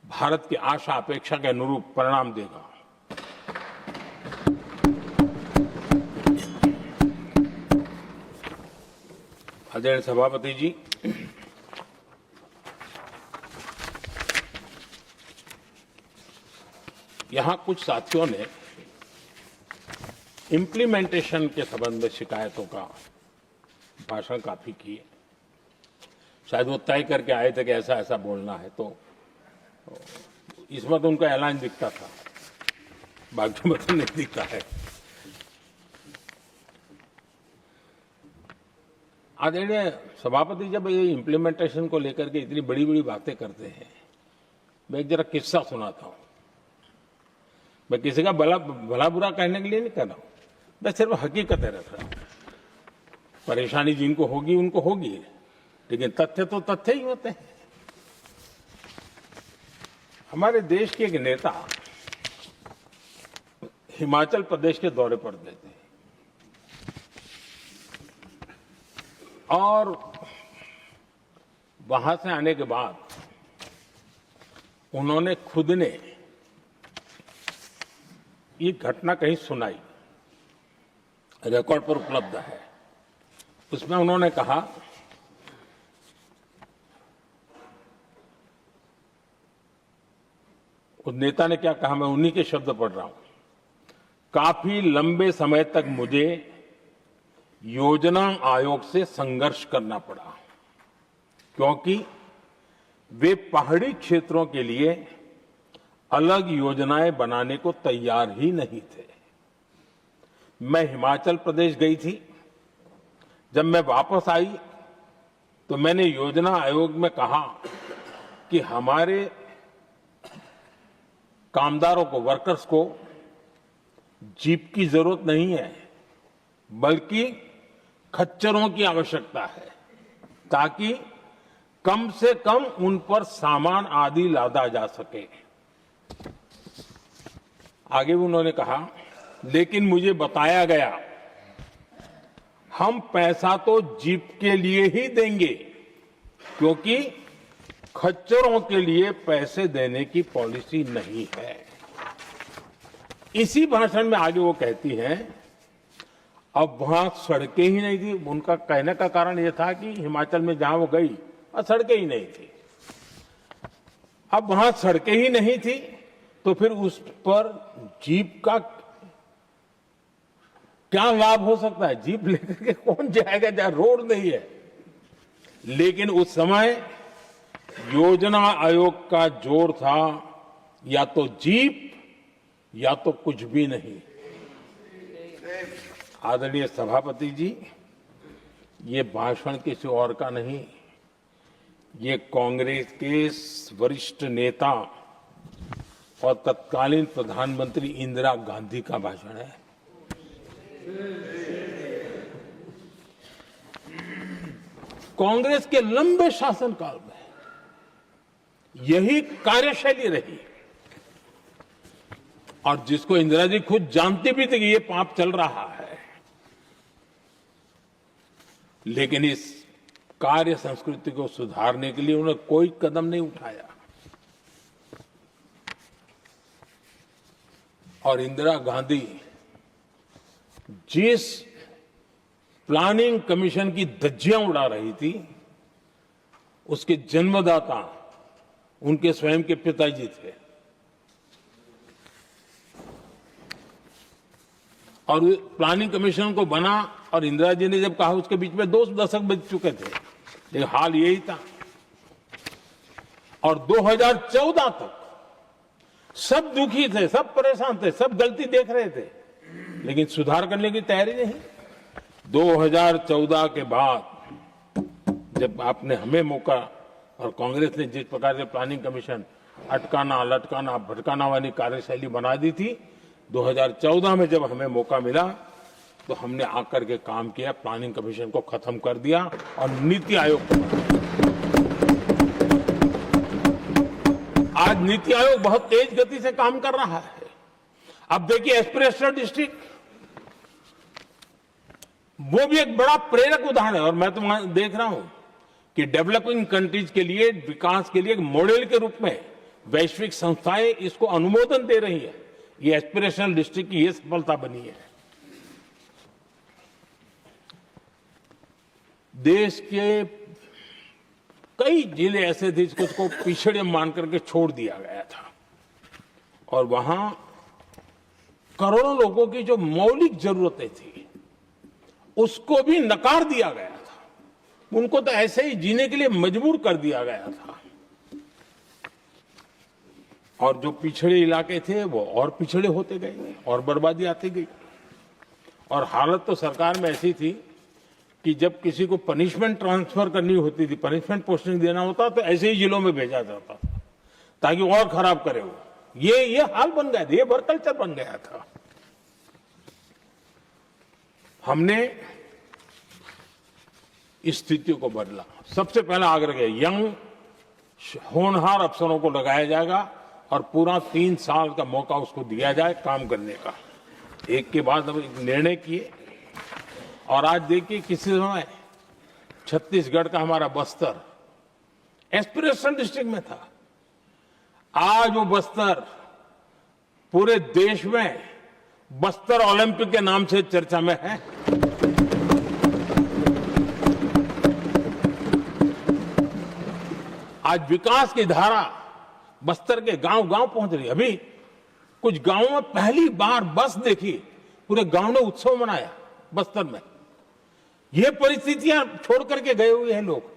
भारत की आशा अपेक्षा के अनुरूप परिणाम देगा। आदरणीय सभापति जी, यहां कुछ साथियों ने इम्प्लीमेंटेशन के संबंध में शिकायतों का भाषण काफी किए। शायद वो तय करके आए थे कि ऐसा ऐसा बोलना है, तो इसमें तो उनका ऐलान दिखता था, बाकी में तो नहीं दिखता है। आदरणीय सभापति, जब ये इम्प्लीमेंटेशन को लेकर के इतनी बड़ी बड़ी बातें करते हैं, मैं एक जरा किस्सा सुनाता हूं। मैं किसी का भला बुरा कहने के लिए नहीं कर रहा हूं, मैं सिर्फ हकीकतें रख रहा हूं। परेशानी जिनको होगी उनको होगी, लेकिन तथ्य तो तथ्य ही होते हैं। हमारे देश के एक नेता हिमाचल प्रदेश के दौरे पर गए थे और वहां से आने के बाद उन्होंने खुद ने ये घटना कहीं सुनाई, रिकॉर्ड पर उपलब्ध है। उसमें उन्होंने कहा, उस नेता ने क्या कहा, मैं उन्हीं के शब्द पढ़ रहा हूं। काफी लंबे समय तक मुझे योजना आयोग से संघर्ष करना पड़ा, क्योंकि वे पहाड़ी क्षेत्रों के लिए अलग योजनाएं बनाने को तैयार ही नहीं थे। मैं हिमाचल प्रदेश गई थी। जब मैं वापस आई तो मैंने योजना आयोग में कहा कि हमारे कामदारों को, वर्कर्स को जीप की जरूरत नहीं है, बल्कि खच्चरों की आवश्यकता है, ताकि कम से कम उन पर सामान आदि लादा जा सके। आगे भी उन्होंने कहा, लेकिन मुझे बताया गया हम पैसा तो जीप के लिए ही देंगे, क्योंकि खच्चरों के लिए पैसे देने की पॉलिसी नहीं है। इसी भाषण में आगे वो कहती हैं, अब वहां सड़कें ही नहीं थी। उनका कहने का कारण यह था कि हिमाचल में जहां वो गई वहां सड़कें ही नहीं थी। अब वहां सड़कें ही नहीं थी तो फिर उस पर जीप का क्या लाभ हो सकता है? जीप लेकर के कौन जाएगा जहां रोड नहीं है? लेकिन उस समय योजना आयोग का जोर था या तो जीप या तो कुछ भी नहीं। आदरणीय सभापति जी, ये भाषण किसी और का नहीं, ये कांग्रेस के वरिष्ठ नेता और तत्कालीन प्रधानमंत्री इंदिरा गांधी का भाषण है। कांग्रेस के लंबे शासनकाल में यही कार्यशैली रही, और जिसको इंदिरा जी खुद जानती भी थी कि ये पाप चल रहा है, लेकिन इस कार्य संस्कृति को सुधारने के लिए उन्होंने कोई कदम नहीं उठाया। और इंदिरा गांधी जिस प्लानिंग कमीशन की धज्जियां उड़ा रही थी, उसके जन्मदाता उनके स्वयं के पिताजी थे। और प्लानिंग कमीशन को बना और इंदिरा जी ने जब कहा, उसके बीच में 2 दशक बीत चुके थे, लेकिन हाल यही था। और 2014 तक सब दुखी थे, सब परेशान थे, सब गलती देख रहे थे, लेकिन सुधार करने की तैयारी नहीं। 2014 के बाद जब आपने हमें मौका और कांग्रेस ने जिस प्रकार से प्लानिंग कमीशन अटकाना, लटकाना, भटकाना वाली कार्यशैली बना दी थी, 2014 में जब हमें मौका मिला तो हमने आकर के काम किया, प्लानिंग कमीशन को खत्म कर दिया और नीति आयोग को बनाया। आज नीति आयोग बहुत तेज गति से काम कर रहा है। अब देखिए एस्पिरेशनल डिस्ट्रिक्ट, वो भी एक बड़ा प्रेरक उदाहरण है। और मैं तो देख रहा हूं कि डेवलपिंग कंट्रीज के लिए, विकास के लिए एक मॉडल के रूप में वैश्विक संस्थाएं इसको अनुमोदन दे रही है। ये एस्पिरेशनल डिस्ट्रिक्ट की ये सफलता बनी है। देश के कई जिले ऐसे थे जिसको पिछड़े मान करके छोड़ दिया गया था, और वहां करोड़ों लोगों की जो मौलिक जरूरतें थी उसको भी नकार दिया गया था। उनको तो ऐसे ही जीने के लिए मजबूर कर दिया गया था। और जो पिछड़े इलाके थे वो और पिछड़े होते गए और बर्बादी आती गई। और हालत तो सरकार में ऐसी थी कि जब किसी को पनिशमेंट ट्रांसफर करनी होती थी, पनिशमेंट पोस्टिंग देना होता, तो ऐसे ही जिलों में भेजा जाता था ताकि और खराब करे वो। ये हाल बन गया था, ये वर्कल्चर बन गया था। हमने इस स्थिति को बदला। सबसे पहला आग्रह किया, यंग होनहार अफसरों को लगाया जाएगा और पूरा 3 साल का मौका उसको दिया जाए काम करने का। एक के बाद हम निर्णय किए। और आज देखिए किसी समय छत्तीसगढ़ का हमारा बस्तर एस्पिरेशनल डिस्ट्रिक्ट में था, आज वो बस्तर पूरे देश में बस्तर ओलंपिक के नाम से चर्चा में है। आज विकास की धारा बस्तर के गांव-गांव पहुंच रही है। अभी कुछ गांवों में पहली बार बस देखी, पूरे गांव ने उत्सव मनाया बस्तर में। ये परिस्थितियां छोड़ करके गए हुए हैं लोग,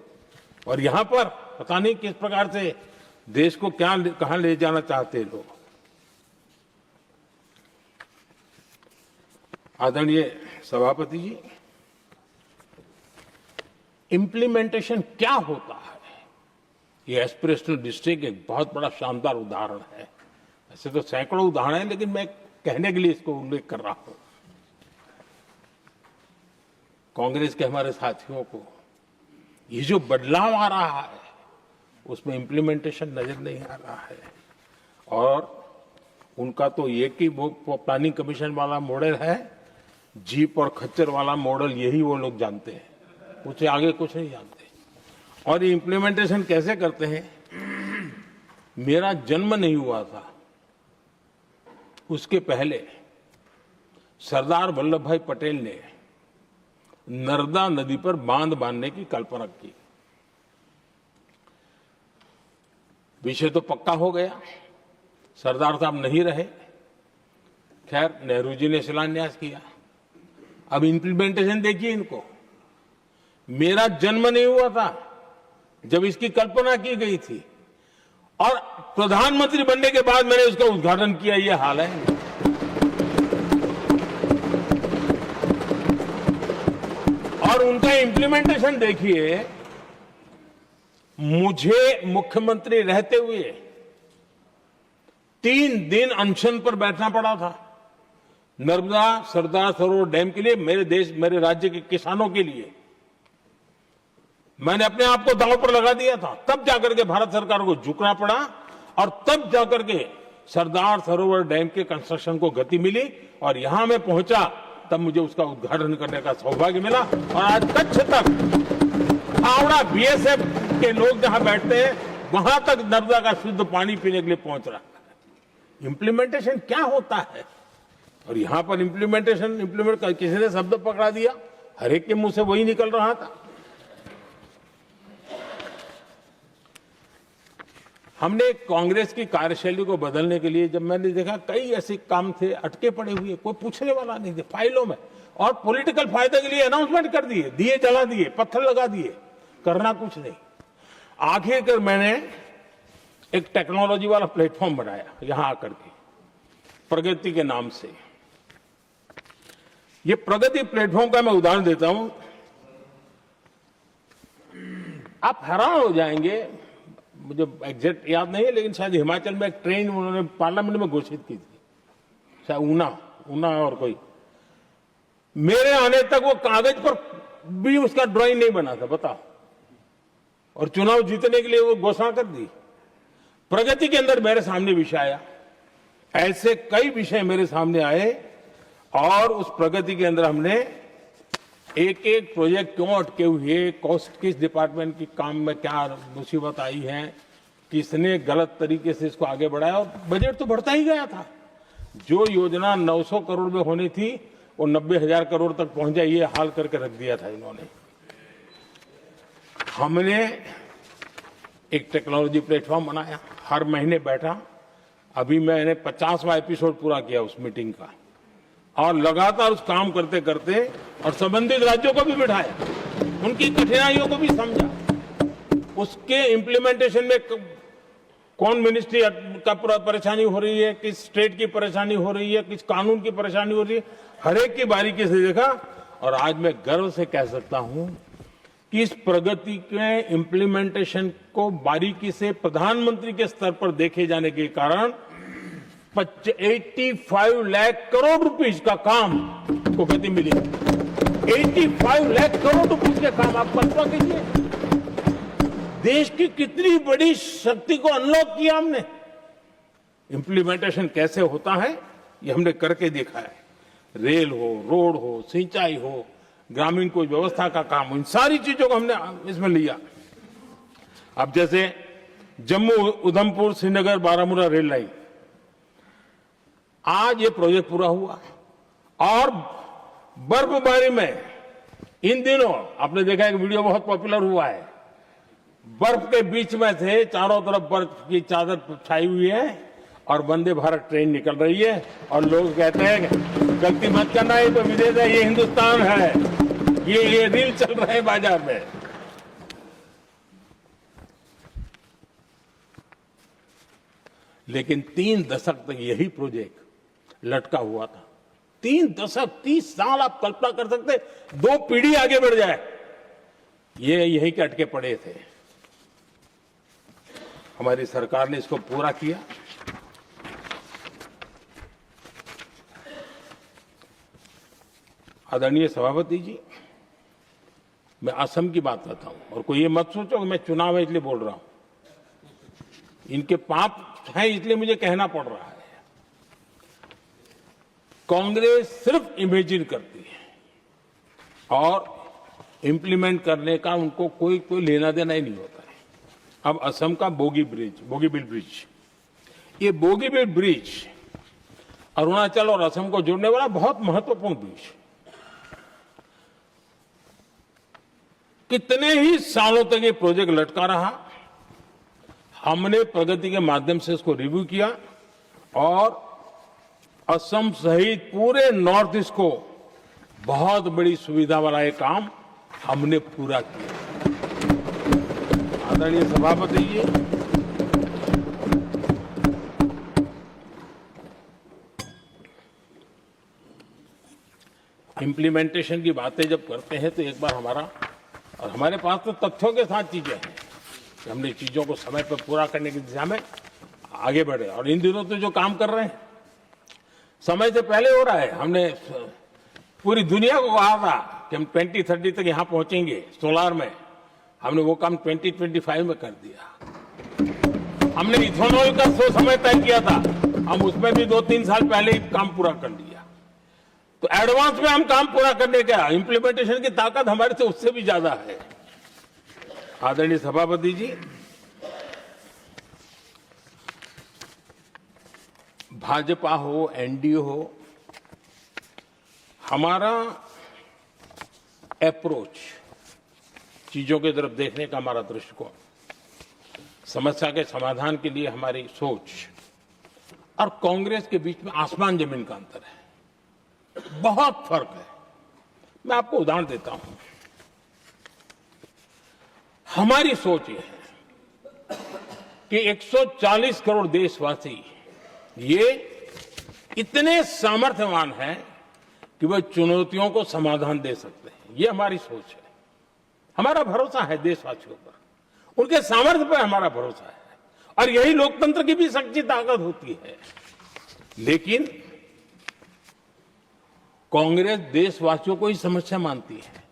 और यहां पर पता नहीं किस प्रकार से देश को कहां ले जाना चाहते हैं लोग। आदरणीय सभापति जी, इंप्लीमेंटेशन क्या होता है, ये एस्पिरेशनल डिस्ट्रिक्ट एक बहुत बड़ा शानदार उदाहरण है। ऐसे तो सैकड़ों उदाहरण हैं, लेकिन मैं कहने के लिए इसको उल्लेख कर रहा हूं। कांग्रेस के हमारे साथियों को ये जो बदलाव आ रहा है उसमें इंप्लीमेंटेशन नजर नहीं आ रहा है। और उनका तो एक ही वो प्लानिंग कमीशन वाला मॉडल है, जीप और खच्चर वाला मॉडल, यही वो लोग जानते हैं, उससे आगे कुछ नहीं जानते। और ये इंप्लीमेंटेशन कैसे करते हैं, मेरा जन्म नहीं हुआ था उसके पहले सरदार वल्लभ भाई पटेल ने नर्मदा नदी पर बांध बांधने की कल्पना की। विषय तो पक्का हो गया, सरदार साहब नहीं रहे, खैर नेहरू जी ने शिलान्यास किया। अब इंप्लीमेंटेशन देखिए इनको। मेरा जन्म नहीं हुआ था जब इसकी कल्पना की गई थी, और प्रधानमंत्री बनने के बाद मैंने उसका उद्घाटन किया। ये हाल है। और उनका इंप्लीमेंटेशन देखिए, मुझे मुख्यमंत्री रहते हुए 3 दिन अनशन पर बैठना पड़ा था नर्मदा सरदार सरोवर डैम के लिए, मेरे राज्य के किसानों के लिए। मैंने अपने आप को दांव पर लगा दिया था, तब जाकर के भारत सरकार को झुकना पड़ा, और तब जाकर के सरदार सरोवर डैम के कंस्ट्रक्शन को गति मिली। और यहां मैं पहुंचा तब मुझे उसका उद्घाटन करने का सौभाग्य मिला। और आज कच्छ तक, हावड़ा बीएसएफ के लोग जहां बैठते हैं वहां तक नर्मदा का शुद्ध पानी पीने के लिए पहुंच रहा है। इंप्लीमेंटेशन क्या होता है, और यहां पर इम्प्लीमेंट किसी ने शब्द पकड़ा दिया, हर एक के मुंह से वही निकल रहा था। हमने कांग्रेस की कार्यशैली को बदलने के लिए जब मैंने देखा कई ऐसे काम थे अटके पड़े हुए, कोई पूछने वाला नहीं थे फाइलों में, और पॉलिटिकल फायदे के लिए अनाउंसमेंट कर दिए, दिए जला दिए, पत्थर लगा दिए, करना कुछ नहीं। आखिरकार मैंने एक टेक्नोलॉजी वाला प्लेटफॉर्म बनाया यहां आकर के, प्रगति के नाम से। ये प्रगति प्लेटफॉर्म का मैं उदाहरण देता हूं, आप हैरान हो जाएंगे। मुझे एग्जैक्ट याद नहीं है, लेकिन शायद हिमाचल में एक ट्रेन उन्होंने पार्लियामेंट में घोषित की थी, शायद ऊना और कोई। मेरे आने तक वो कागज पर भी उसका ड्राइंग नहीं बना था, बताओ, और चुनाव जीतने के लिए वो घोषणा कर दी। प्रगति के अंदर मेरे सामने विषय आया, ऐसे कई विषय मेरे सामने आए, और उस प्रगति के अंदर हमने एक एक प्रोजेक्ट क्यों अटके हुए, किस डिपार्टमेंट की काम में क्या मुसीबत आई है, किसने गलत तरीके से इसको आगे बढ़ाया, और बजट तो बढ़ता ही गया था। जो योजना 900 करोड़ में होनी थी वो 90,000 करोड़ तक पहुंच जाए, ये हाल करके रख दिया था इन्होंने। हमने एक टेक्नोलॉजी प्लेटफॉर्म बनाया, हर महीने बैठा, अभी मैंने 50वां एपिसोड पूरा किया उस मीटिंग का, और लगातार उस काम करते करते और संबंधित राज्यों को भी बिठाया, उनकी कठिनाइयों को भी समझा, उसके इम्प्लीमेंटेशन में कौन मिनिस्ट्री का परेशानी हो रही है, किस स्टेट की परेशानी हो रही है, किस कानून की परेशानी हो रही है, हर एक की बारीकी से देखा। और आज मैं गर्व से कह सकता हूं कि इस प्रगति के इम्प्लीमेंटेशन को बारीकी से प्रधानमंत्री के स्तर पर देखे जाने के कारण 85 लाख करोड़ रुपीस का काम को गति मिली। 85 लाख करोड़ रुपीस के काम आप कल्पना कीजिए, देश की कितनी बड़ी शक्ति को अनलॉक किया हमने। इंप्लीमेंटेशन कैसे होता है ये हमने करके देखा है। रेल हो, रोड हो, सिंचाई हो, ग्रामीण कोई व्यवस्था का काम, इन सारी चीजों को हमने इसमें लिया। अब जैसे जम्मू उधमपुर श्रीनगर बारामूला रेल लाइन, आज ये प्रोजेक्ट पूरा हुआ, और बर्फबारी में इन दिनों आपने देखा एक वीडियो बहुत पॉपुलर हुआ है, बर्फ के बीच में थे, चारों तरफ बर्फ की चादर छाई हुई है और वंदे भारत ट्रेन निकल रही है, और लोग कहते हैं गलती मत करना, ये तो विदेश है, ये हिंदुस्तान है, ये रील चल रहे हैं बाजार में। लेकिन 3 दशक तक यही प्रोजेक्ट लटका हुआ था। 3 दशक, 30 साल, आप कल्पना कर सकते, 2 पीढ़ी आगे बढ़ जाए, ये यहीं के अटके पड़े थे। हमारी सरकार ने इसको पूरा किया। आदरणीय सभापति जी, मैं असम की बात करता हूं, और कोई ये मत सोचो कि मैं चुनाव है इसलिए बोल रहा हूं। इनके पाप है इसलिए मुझे कहना पड़ रहा है। कांग्रेस सिर्फ इमेजिन करती है और इंप्लीमेंट करने का उनको कोई लेना देना ही नहीं होता है। अब असम का बोगीबिल ब्रिज, ये बोगीबिल ब्रिज अरुणाचल और असम को जोड़ने वाला बहुत महत्वपूर्ण ब्रिज, कितने ही सालों तक ये प्रोजेक्ट लटका रहा। हमने प्रगति के माध्यम से इसको रिव्यू किया, और असम सहित पूरे नॉर्थ ईस्ट को बहुत बड़ी सुविधा वाला ये काम हमने पूरा किया। आदरणीय सभापति जी, इंप्लीमेंटेशन की बातें जब करते हैं तो एक बार हमारे पास तो तथ्यों के साथ चीजें हैं कि हमने चीजों को समय पर पूरा करने की दिशा में आगे बढ़े। और इन दिनों तो जो काम कर रहे हैं समय से पहले हो रहा है। हमने पूरी दुनिया को कहा था कि हम 2030 तक यहां पहुंचेंगे सोलार में, हमने वो काम 2025 में कर दिया। हमने इथेनॉल का समय तय किया था, हम उसमें भी 2-3 साल पहले ही काम पूरा कर लिया। तो एडवांस में हम काम पूरा करने का, इंप्लीमेंटेशन की ताकत हमारे से उससे भी ज्यादा है। आदरणीय सभापति जी, भाजपा हो, एनडीए हो, हमारा अप्रोच, चीजों की तरफ देखने का हमारा दृष्टिकोण समस्या के समाधान के लिए हमारी सोच और कांग्रेस के बीच में आसमान जमीन का अंतर है, बहुत फर्क है। मैं आपको उदाहरण देता हूं। हमारी सोच ये है कि 140 करोड़ देशवासी ये इतने सामर्थ्यवान हैं कि वह चुनौतियों को समाधान दे सकते हैं। ये हमारी सोच है। हमारा भरोसा है देशवासियों पर, उनके सामर्थ्य पर हमारा भरोसा है, और यही लोकतंत्र की भी सच्ची ताकत होती है। लेकिन कांग्रेस देशवासियों को ही समस्या मानती है।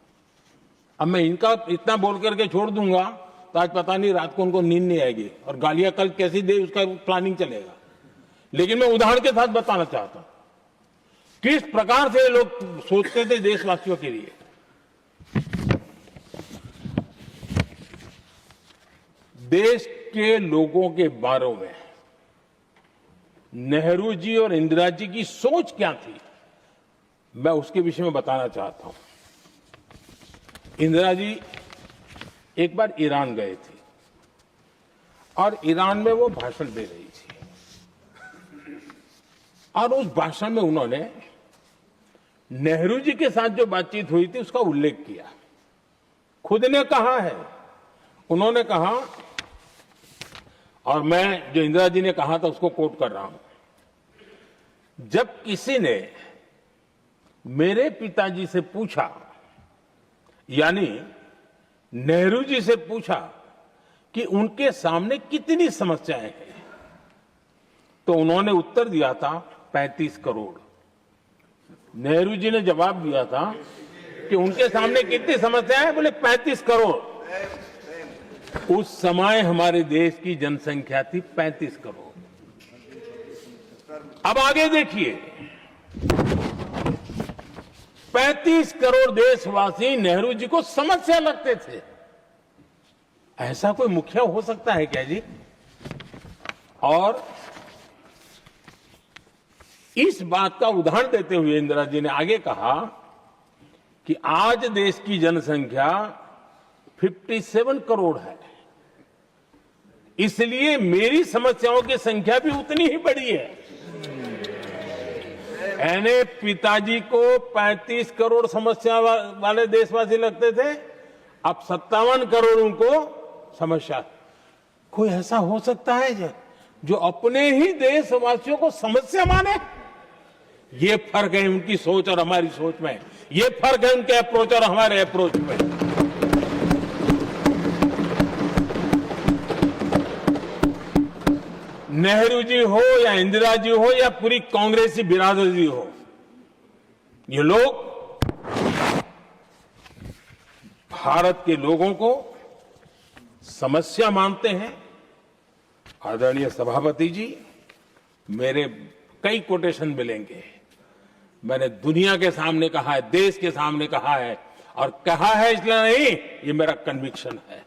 अब मैं इनका इतना बोल करके छोड़ दूंगा तो आज पता नहीं रात को उनको नींद नहीं आएगी और गालियां कल कैसी दे उसका प्लानिंग चलेगा। लेकिन मैं उदाहरण के साथ बताना चाहता हूं किस प्रकार से लोग सोचते थे देशवासियों के लिए। देश के लोगों के बारे में नेहरू जी और इंदिरा जी की सोच क्या थी, मैं उसके विषय में बताना चाहता हूं। इंदिरा जी एक बार ईरान गए थे और ईरान में वो भाषण दे रही थी, और उस भाषण में उन्होंने नेहरू जी के साथ जो बातचीत हुई थी उसका उल्लेख किया। खुद ने कहा है, उन्होंने कहा, और मैं जो इंदिरा जी ने कहा था उसको कोट कर रहा हूं, जब किसी ने मेरे पिताजी से पूछा, यानी नेहरू जी से पूछा कि उनके सामने कितनी समस्याएं हैं, तो उन्होंने उत्तर दिया था 35 करोड़। नेहरू जी ने जवाब दिया था कि उनके सामने कितनी समस्याएं हैं, बोले 35 करोड़। उस समय हमारे देश की जनसंख्या थी 35 करोड़। अब आगे देखिए, 35 करोड़ देशवासी नेहरू जी को समस्या लगते थे। ऐसा कोई मुखिया हो सकता है क्या जी? और इस बात का उदाहरण देते हुए इंदिरा जी ने आगे कहा कि आज देश की जनसंख्या 57 करोड़ है, इसलिए मेरी समस्याओं की संख्या भी उतनी ही बड़ी है। यानी पिताजी को 35 करोड़ समस्या वाले देशवासी लगते थे, अब 57 करोड़ उनको समस्या। कोई ऐसा हो सकता है जो अपने ही देशवासियों को समस्या माने? ये फर्क है उनकी सोच और हमारी सोच में, ये फर्क है उनके अप्रोच और हमारे अप्रोच में। नेहरू जी हो या इंदिरा जी हो या पूरी कांग्रेसी बिरादरी हो, ये लोग भारत के लोगों को समस्या मानते हैं। आदरणीय सभापति जी, मेरे कई कोटेशन मिलेंगे। मैंने दुनिया के सामने कहा है, देश के सामने कहा है, और कहा है इसलिए नहीं, ये मेरा कन्विक्शन है।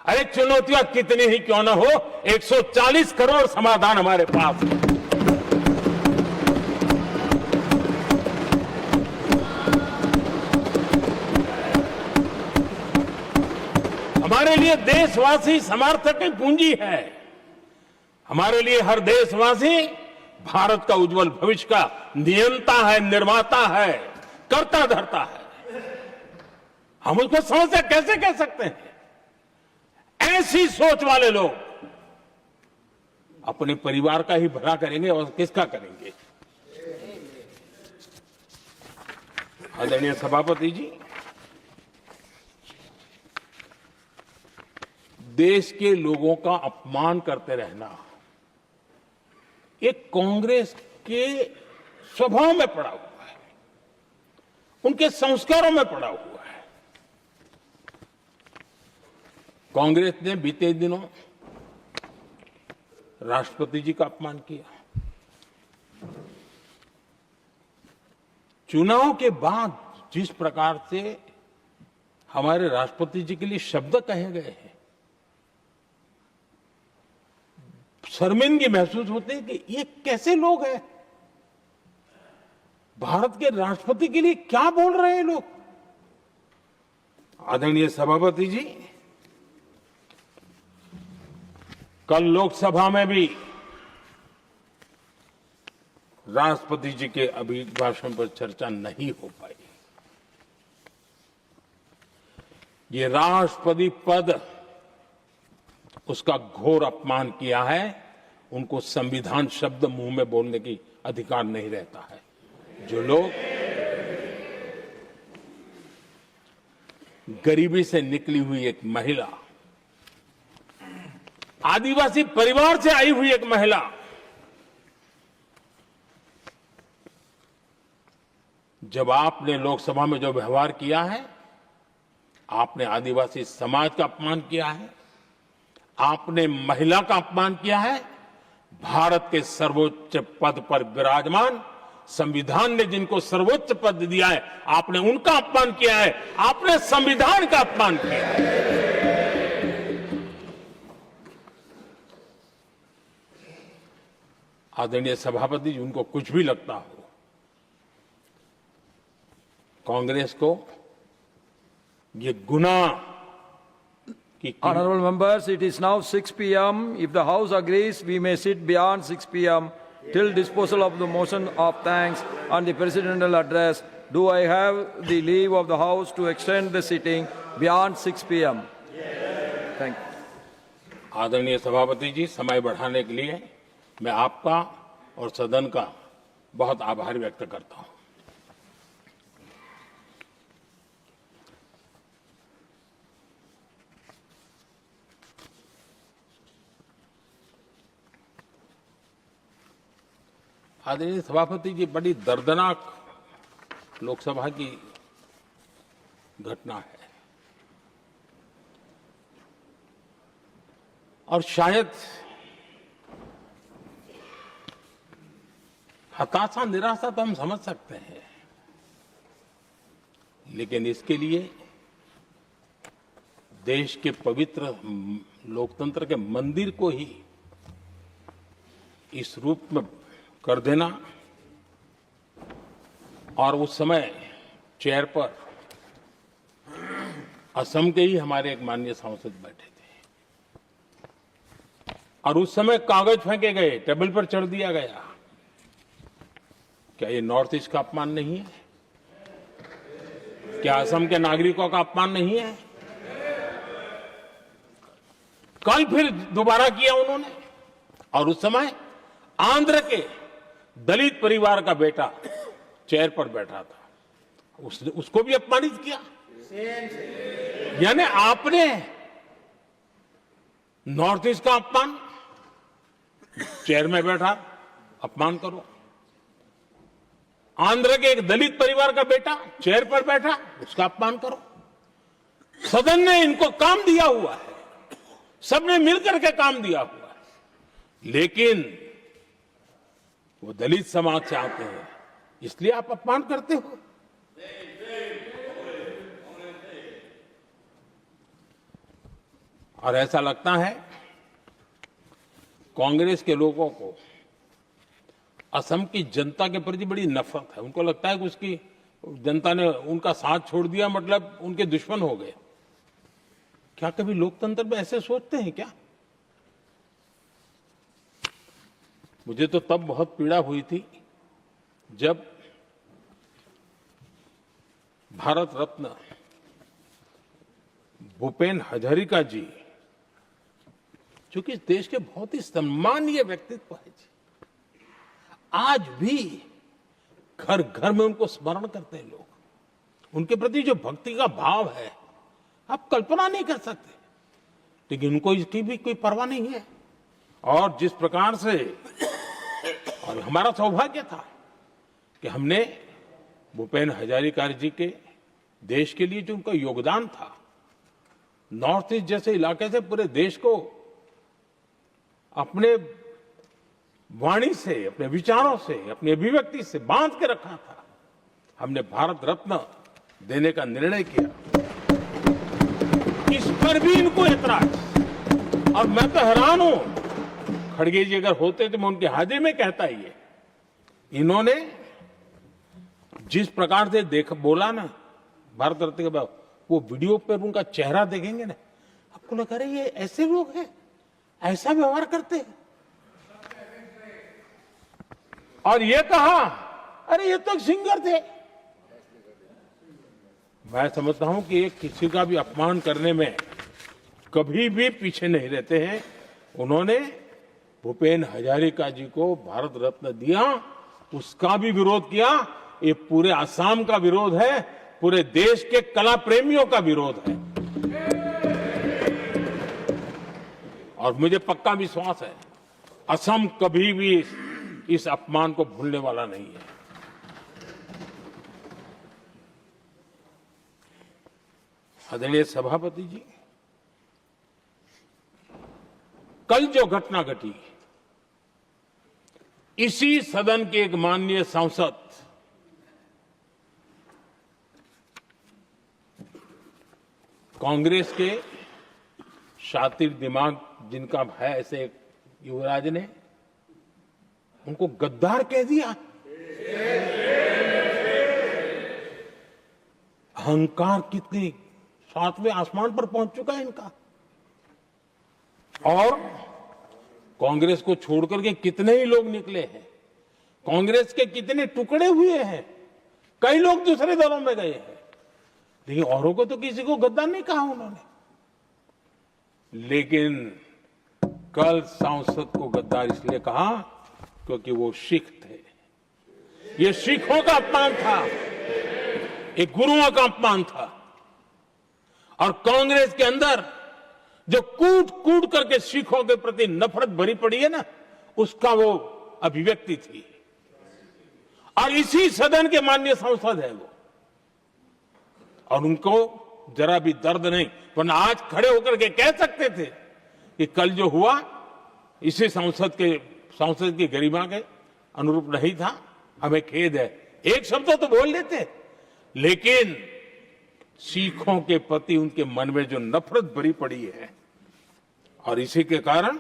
अरे चुनौतियां कितनी ही क्यों ना हो, 140 करोड़ समाधान हमारे पास है। हमारे लिए देशवासी समर्थक की पूंजी है। हमारे लिए हर देशवासी भारत का उज्जवल भविष्य का नियंता है, निर्माता है, कर्ता धर्ता है। हम उसको समस्या कैसे कह सकते हैं? ऐसी सोच वाले लोग अपने परिवार का ही भला करेंगे और किसका करेंगे? आदरणीय सभापति जी, देश के लोगों का अपमान करते रहना एक कांग्रेस के स्वभाव में पड़ा हुआ है, उनके संस्कारों में पड़ा हुआ है। कांग्रेस ने बीते दिनों राष्ट्रपति जी का अपमान किया। चुनाव के बाद जिस प्रकार से हमारे राष्ट्रपति जी के लिए शब्द कहे गए हैं, शर्मिंदगी महसूस होती है कि ये कैसे लोग हैं? भारत के राष्ट्रपति के लिए क्या बोल रहे हैं लोग? आदरणीय सभापति जी, कल लोकसभा में भी राष्ट्रपति जी के अभिभाषण पर चर्चा नहीं हो पाई। ये राष्ट्रपति पद, उसका घोर अपमान किया है। उनको संविधान शब्द मुंह में बोलने की अधिकार नहीं रहता है। जो लोग गरीबी से निकली हुई एक महिला, आदिवासी परिवार से आई हुई एक महिला, जब आपने लोकसभा में जो व्यवहार किया है, आपने आदिवासी समाज का अपमान किया है, आपने महिला का अपमान किया है। भारत के सर्वोच्च पद पर विराजमान, संविधान ने जिनको सर्वोच्च पद दिया है, आपने उनका अपमान किया है। आपने संविधान का अपमान किया है। आदरणीय सभापति जी, उनको कुछ भी लगता हो, कांग्रेस को ये गुनाह की
Honorable members, it is now 6 p.m. If the House agrees, we may sit beyond 6 p.m. till disposal of the motion of thanks and the presidential address. Do I have the leave of the House to extend the sitting beyond 6 p.m.? Thank you.
आदरणीय सभापति जी, समय बढ़ाने के लिए मैं आपका और सदन का बहुत आभार व्यक्त करता हूं। आदरणीय सभापति जी, बड़ी दर्दनाक लोकसभा की घटना है और शायद हताशा, निराशा तो हम समझ सकते हैं, लेकिन इसके लिए देश के पवित्र लोकतंत्र के मंदिर को ही इस रूप में कर देना, और उस समय चेयर पर असम के ही हमारे एक माननीय सांसद बैठे थे और उस समय कागज फेंके गए, टेबल पर चढ़ दिया गया। क्या ये नॉर्थ ईस्ट का अपमान नहीं है? क्या असम के नागरिकों का अपमान नहीं है? कल फिर दोबारा किया उन्होंने, और उस समय आंध्र के दलित परिवार का बेटा चेयर पर बैठा था, उसको भी अपमानित किया। यानी आपने नॉर्थ ईस्ट का अपमान, चेयर में बैठा अपमान करो। आंध्र के एक दलित परिवार का बेटा चेयर पर बैठा, उसका अपमान करो। सदन ने इनको काम दिया हुआ है, सबने मिलकर के काम दिया हुआ है, लेकिन वो दलित समाज से आते हैं, इसलिए आप अपमान करते हो। और ऐसा लगता है कांग्रेस के लोगों को असम की जनता के प्रति बड़ी नफरत है। उनको लगता है कि उसकी जनता ने उनका साथ छोड़ दिया, मतलब उनके दुश्मन हो गए। क्या कभी लोकतंत्र में ऐसे सोचते हैं क्या? मुझे तो तब बहुत पीड़ा हुई थी जब भारत रत्न भूपेन हजारिका जी, जो कि इस देश के बहुत ही सम्मानीय व्यक्तित्व है जी, आज भी घर घर में उनको स्मरण करते हैं लोग। उनके प्रति जो भक्ति का भाव है, आप कल्पना नहीं कर सकते, लेकिन उनको इसकी भी कोई परवाह नहीं है। और जिस प्रकार से, और हमारा सौभाग्य था कि हमने भूपेन हजारिका जी के देश के लिए जो उनका योगदान था, नॉर्थ ईस्ट जैसे इलाके से पूरे देश को अपने वाणी से, अपने विचारों से, अपनी अभिव्यक्ति से बांध के रखा था। हमने भारत रत्न देने का निर्णय किया, इस पर भी इनको ऐतराज। और मैं तो हैरान हूं, खड़गे जी अगर होते तो मैं उनकी हाजिरी में कहता ही है, इन्होंने जिस प्रकार से बोला ना भारत रत्न के बाद, वो वीडियो पर उनका चेहरा देखेंगे ना, आपको लगा रहे ये ऐसे लोग हैं ऐसा व्यवहार करते हैं। और ये कहा, अरे ये तो एक सिंगर थे। मैं समझता हूं कि ये किसी का भी अपमान करने में कभी भी पीछे नहीं रहते हैं। उन्होंने भूपेन हजारिका जी को भारत रत्न दिया, उसका भी विरोध किया। ये पूरे असम का विरोध है, पूरे देश के कला प्रेमियों का विरोध है। और मुझे पक्का विश्वास है असम कभी भी इस अपमान को भूलने वाला नहीं है। आदरणीय सभापति जी, कल जो घटना घटी, इसी सदन के एक माननीय सांसद कांग्रेस के शातिर दिमाग जिनका है, ऐसे एक युवराज ने उनको गद्दार कह दिया। अहंकार कितनी सातवें आसमान पर पहुंच चुका है इनका। और कांग्रेस को छोड़कर के कितने ही लोग निकले हैं, कांग्रेस के कितने टुकड़े हुए हैं, कई लोग दूसरे दलों में गए हैं, लेकिन औरों को तो किसी को गद्दार नहीं कहा उन्होंने। लेकिन कल सांसद को गद्दार इसलिए कहा क्योंकि वो सिख थे। ये सिखों का अपमान था, एक गुरुओं का अपमान था। और कांग्रेस के अंदर जो कूट कूट करके सिखों के प्रति नफरत भरी पड़ी है ना, उसका वो अभिव्यक्ति थी। और इसी सदन के माननीय सांसद है वो, और उनको जरा भी दर्द नहीं, वरना आज खड़े होकर के कह सकते थे कि कल जो हुआ इसी सांसद की गरिमा के अनुरूप नहीं था, हमें खेद है। एक शब्द तो बोल लेते, लेकिन सिखों के प्रति उनके मन में जो नफरत भरी पड़ी है, और इसी के कारण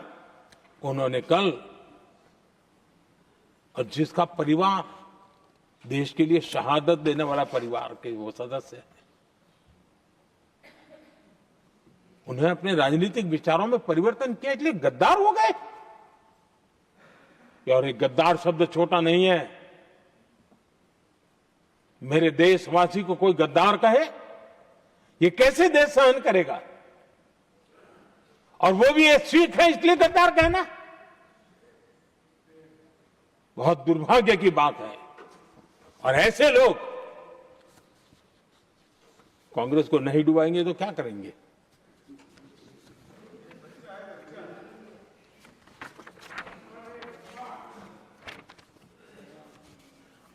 उन्होंने कल, और जिसका परिवार देश के लिए शहादत देने वाला परिवार के वो सदस्य है, उन्हें अपने राजनीतिक विचारों में परिवर्तन किया, इसलिए गद्दार हो गए। और ये गद्दार शब्द छोटा नहीं है। मेरे देशवासी को कोई गद्दार कहे, ये कैसे देश सहन करेगा? और वो भी एक सिख है इसलिए गद्दार कहना बहुत दुर्भाग्य की बात है। और ऐसे लोग कांग्रेस को नहीं डुबाएंगे तो क्या करेंगे?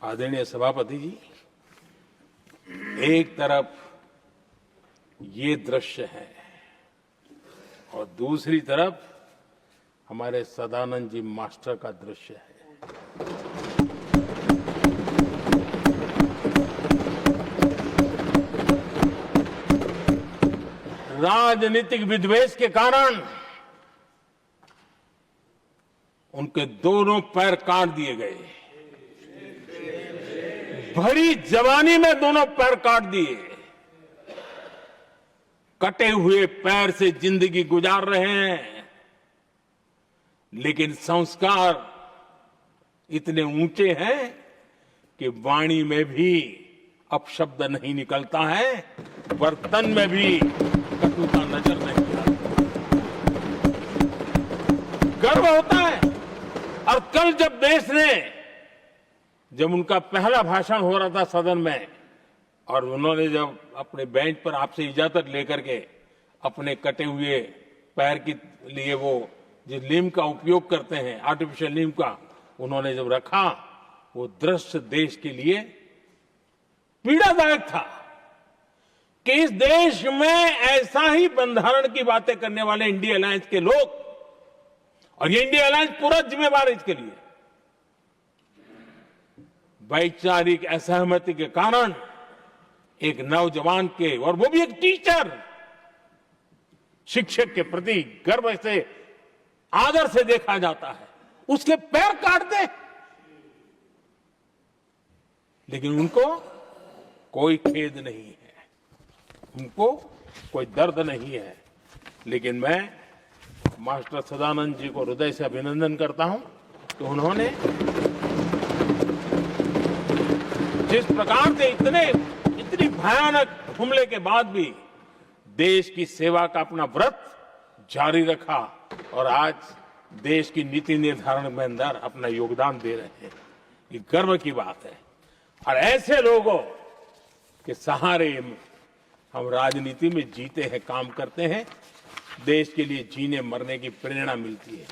आदरणीय सभापति जी, एक तरफ ये दृश्य है और दूसरी तरफ हमारे सदानंद जी मास्टर का दृश्य है। राजनीतिक विद्वेष के कारण उनके दोनों पैर काट दिए गए। भरी जवानी में दोनों पैर काट दिए। कटे हुए पैर से जिंदगी गुजार रहे हैं, लेकिन संस्कार इतने ऊंचे हैं कि वाणी में भी अपशब्द नहीं निकलता है, बर्तन में भी कटुता नजर नहीं आती। गर्व होता है। और कल जब उनका पहला भाषण हो रहा था सदन में, और उन्होंने जब अपने बेंच पर आपसे इजाजत लेकर के अपने कटे हुए पैर के लिए वो जिस नीम का उपयोग करते हैं, आर्टिफिशियल नीम का, उन्होंने जब रखा, वो दृश्य देश के लिए पीड़ादायक था कि इस देश में ऐसा ही बंधारण की बातें करने वाले इंडिया अलायंस के लोग, और ये इंडिया अलायंस पूरा जिम्मेवार है इसके लिए, वैचारिक असहमति के कारण एक नौजवान के, और वो भी एक टीचर, शिक्षक के प्रति गर्व से, आदर से देखा जाता है, उसके पैर काट दे। लेकिन उनको कोई खेद नहीं है, उनको कोई दर्द नहीं है। लेकिन मैं मास्टर सदानंद जी को हृदय से अभिनंदन करता हूं कि उन्होंने जिस प्रकार से इतनी भयानक हमले के बाद भी देश की सेवा का अपना व्रत जारी रखा और आज देश की नीति निर्धारण में अंदर अपना योगदान दे रहे हैं। ये गर्व की बात है और ऐसे लोगों के सहारे हम राजनीति में जीते हैं, काम करते हैं, देश के लिए जीने मरने की प्रेरणा मिलती है।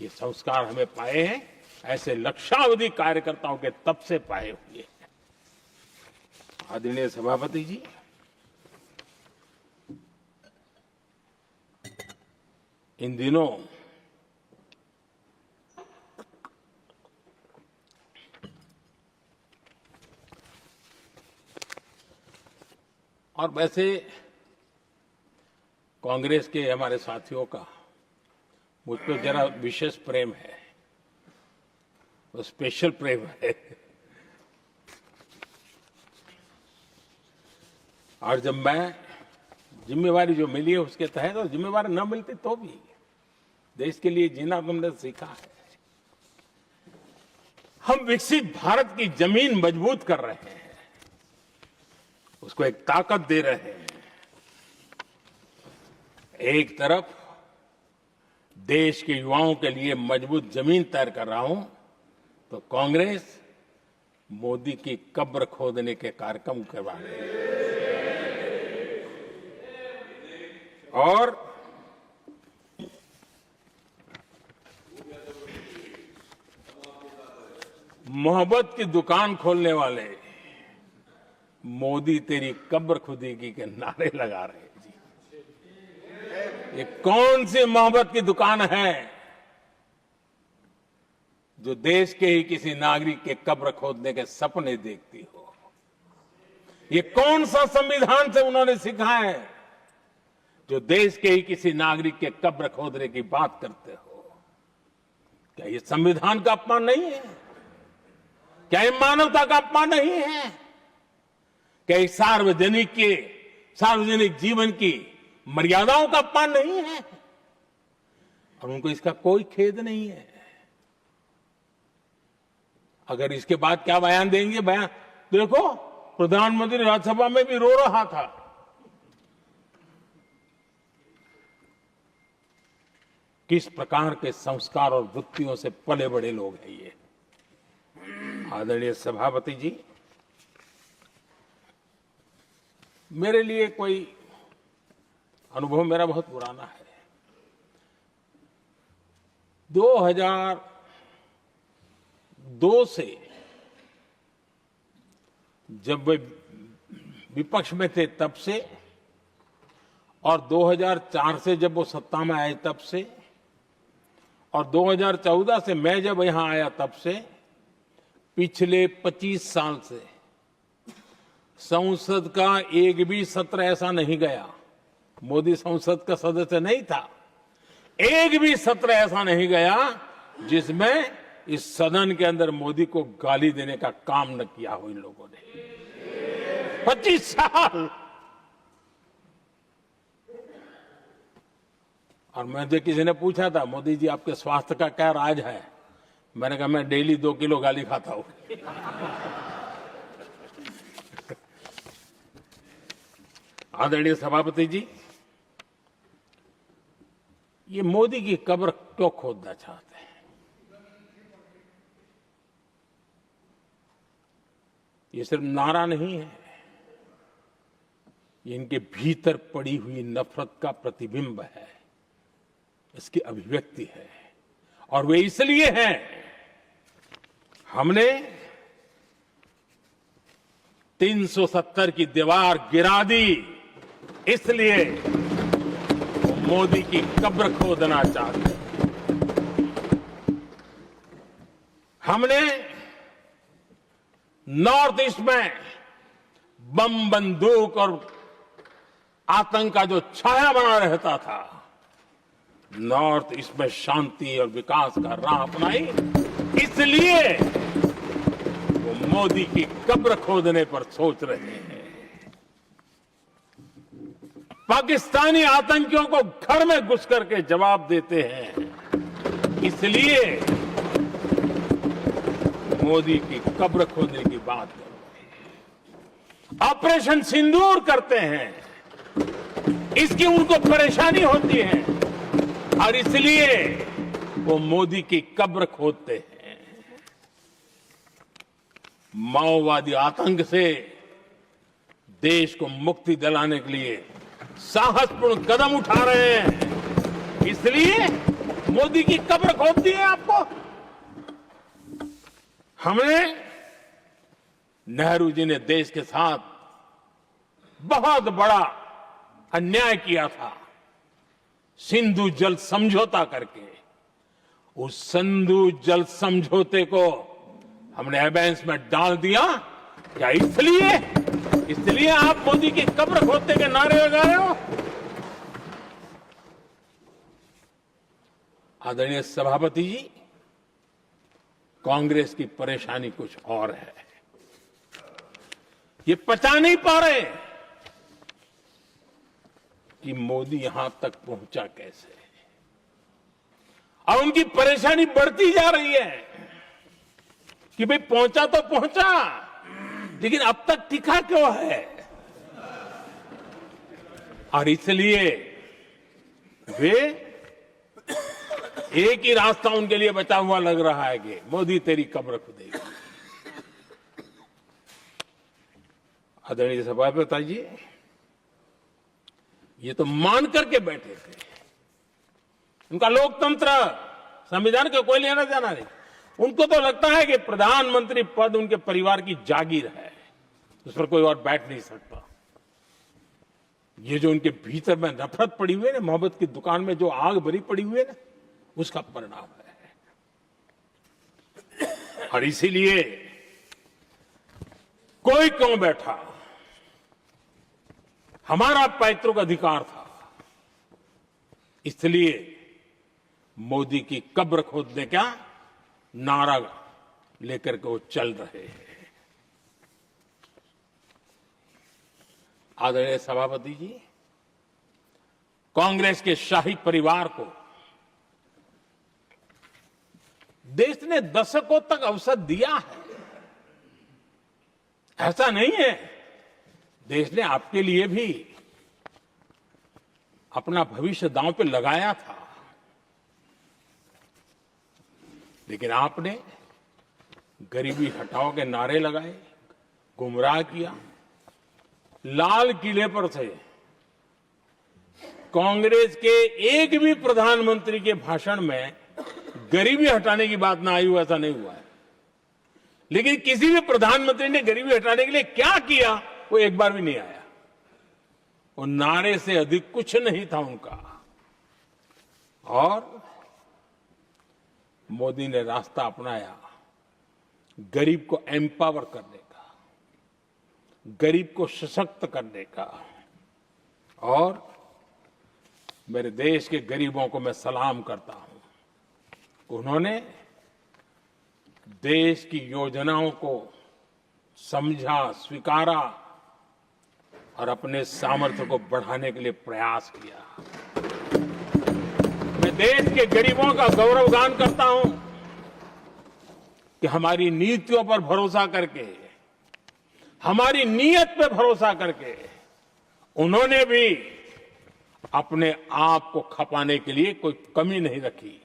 ये संस्कार हमें पाए हैं ऐसे लक्षावधि कार्यकर्ताओं के तब से पाए हुए हैं। आदरणीय सभापति जी, इन दिनों और वैसे कांग्रेस के हमारे साथियों का मुझ पर जरा विशेष प्रेम है, वो स्पेशल प्रेम है। और जब मैं जिम्मेवारी जो मिली है उसके तहत, और जिम्मेवारी न मिलती तो भी देश के लिए जीना तुमने सीखा है। हम विकसित भारत की जमीन मजबूत कर रहे हैं, उसको एक ताकत दे रहे हैं। एक तरफ देश के युवाओं के लिए मजबूत जमीन तैयार कर रहा हूं, तो कांग्रेस मोदी की कब्र खोदने के कार्यक्रम करवा रही है। और मोहब्बत की दुकान खोलने वाले मोदी तेरी कब्र खुदेगी के नारे लगा रहे हैं जी। ये कौन सी मोहब्बत की दुकान है जो देश के ही किसी नागरिक के कब्र खोदने के सपने देखती हो? ये कौन सा संविधान से उन्होंने सीखा है जो देश के ही किसी नागरिक के कब्र खोदने की बात करते हो? क्या ये संविधान का अपमान नहीं है? क्या ये मानवता का अपमान नहीं है? क्या ये सार्वजनिक जीवन की मर्यादाओं का अपमान नहीं है? और उनको इसका कोई खेद नहीं है। अगर इसके बाद क्या बयान देंगे? बयान देखो, प्रधानमंत्री राज्यसभा में भी रो रहा था। किस प्रकार के संस्कार और वृत्तियों से पले बड़े लोग हैं ये। आदरणीय सभापति जी, मेरे लिए कोई अनुभव मेरा बहुत पुराना है। 2002 से जब वे विपक्ष में थे तब से, और 2004 से जब वो सत्ता में आए तब से, और 2014 से मैं जब यहां आया तब से, पिछले 25 साल से संसद का एक भी सत्र ऐसा नहीं गया, मोदी संसद का सदस्य नहीं था, एक भी सत्र ऐसा नहीं गया जिसमें इस सदन के अंदर मोदी को गाली देने का काम न किया हो इन लोगों ने। 25 साल। और मुझे किसी ने पूछा था, मोदी जी आपके स्वास्थ्य का क्या राज है? मैंने कहा मैं डेली 2 किलो गाली खाता हूं। आदरणीय सभापति जी, ये मोदी की कब्र क्यों खोदना चाहते हैं? ये सिर्फ नारा नहीं है, ये इनके भीतर पड़ी हुई नफरत का प्रतिबिंब है, इसकी अभिव्यक्ति है। और वे इसलिए हैं, हमने 370 की दीवार गिरा दी, इसलिए वो मोदी की कब्र खोदना चाहते हैं। हमने नॉर्थ ईस्ट में बम बंदूक और आतंक का जो छाया बना रहता था, नॉर्थ ईस्ट में शांति और विकास का राह अपनाई, इसलिए वो मोदी की कब्र खोदने पर सोच रहे हैं। पाकिस्तानी आतंकियों को घर में घुस करके जवाब देते हैं। इसलिए मोदी की कब्र खोदने की बात करो। ऑपरेशन सिंदूर करते हैं, इसकी उनको परेशानी होती है और इसलिए वो मोदी की कब्र खोदते हैं। माओवादी आतंक से देश को मुक्ति दिलाने के लिए साहसपूर्ण कदम उठा रहे हैं, इसलिए मोदी की कब्र खोद दी है आपको। हमने नेहरू जी ने देश के साथ बहुत बड़ा अन्याय किया था, सिंधु जल समझौता करके। उस सिंधु जल समझौते को हमने एबेंस में डाल दिया। क्या इसलिए आप मोदी की कब्र खोदने के नारे लगा रहे हो? आदरणीय सभापति जी, कांग्रेस की परेशानी कुछ और है। ये पचा नहीं पा रहे कि मोदी यहां तक पहुंचा कैसे, और उनकी परेशानी बढ़ती जा रही है कि भाई पहुंचा तो पहुंचा, लेकिन अब तक टिका क्यों है? और इसलिए वे एक ही रास्ता उनके लिए बचा हुआ लग रहा है कि मोदी तेरी कब्र खुदेगी। आदरणीय सभापति जी, ये तो मान करके बैठे थे। उनका लोकतंत्र, संविधान का कोई लेना देना नहीं। उनको तो लगता है कि प्रधानमंत्री पद उनके परिवार की जागीर है, उस पर कोई और बैठ नहीं सकता। ये जो उनके भीतर में नफरत पड़ी हुई है ना, मोहब्बत की दुकान में जो आग भरी पड़ी हुई है ना, उसका परिणाम है। और इसीलिए कोई क्यों बैठा, हमारा पैतृक अधिकार था, इसलिए मोदी की कब्र खोदने का नारा लेकर के वो चल रहे हैं। आदरणीय सभापति जी, कांग्रेस के शाही परिवार को देश ने दशकों तक अवसर दिया है। ऐसा नहीं है, देश ने आपके लिए भी अपना भविष्य दांव पे लगाया था, लेकिन आपने गरीबी हटाओ के नारे लगाए, गुमराह किया। लाल किले पर से कांग्रेस के एक भी प्रधानमंत्री के भाषण में गरीबी हटाने की बात ना आई हो, ऐसा नहीं हुआ है। लेकिन किसी भी प्रधानमंत्री ने गरीबी हटाने के लिए क्या किया, वो एक बार भी नहीं आया। वो नारे से अधिक कुछ नहीं था उनका। और मोदी ने रास्ता अपनाया गरीब को एम्पावर करने का, गरीब को सशक्त करने का। और मेरे देश के गरीबों को मैं सलाम करता हूं, उन्होंने देश की योजनाओं को समझा, स्वीकारा और अपने सामर्थ्य को बढ़ाने के लिए प्रयास किया। मैं देश के गरीबों का गौरवगान करता हूं कि हमारी नीतियों पर भरोसा करके, हमारी नीयत पे भरोसा करके उन्होंने भी अपने आप को खपाने के लिए कोई कमी नहीं रखी।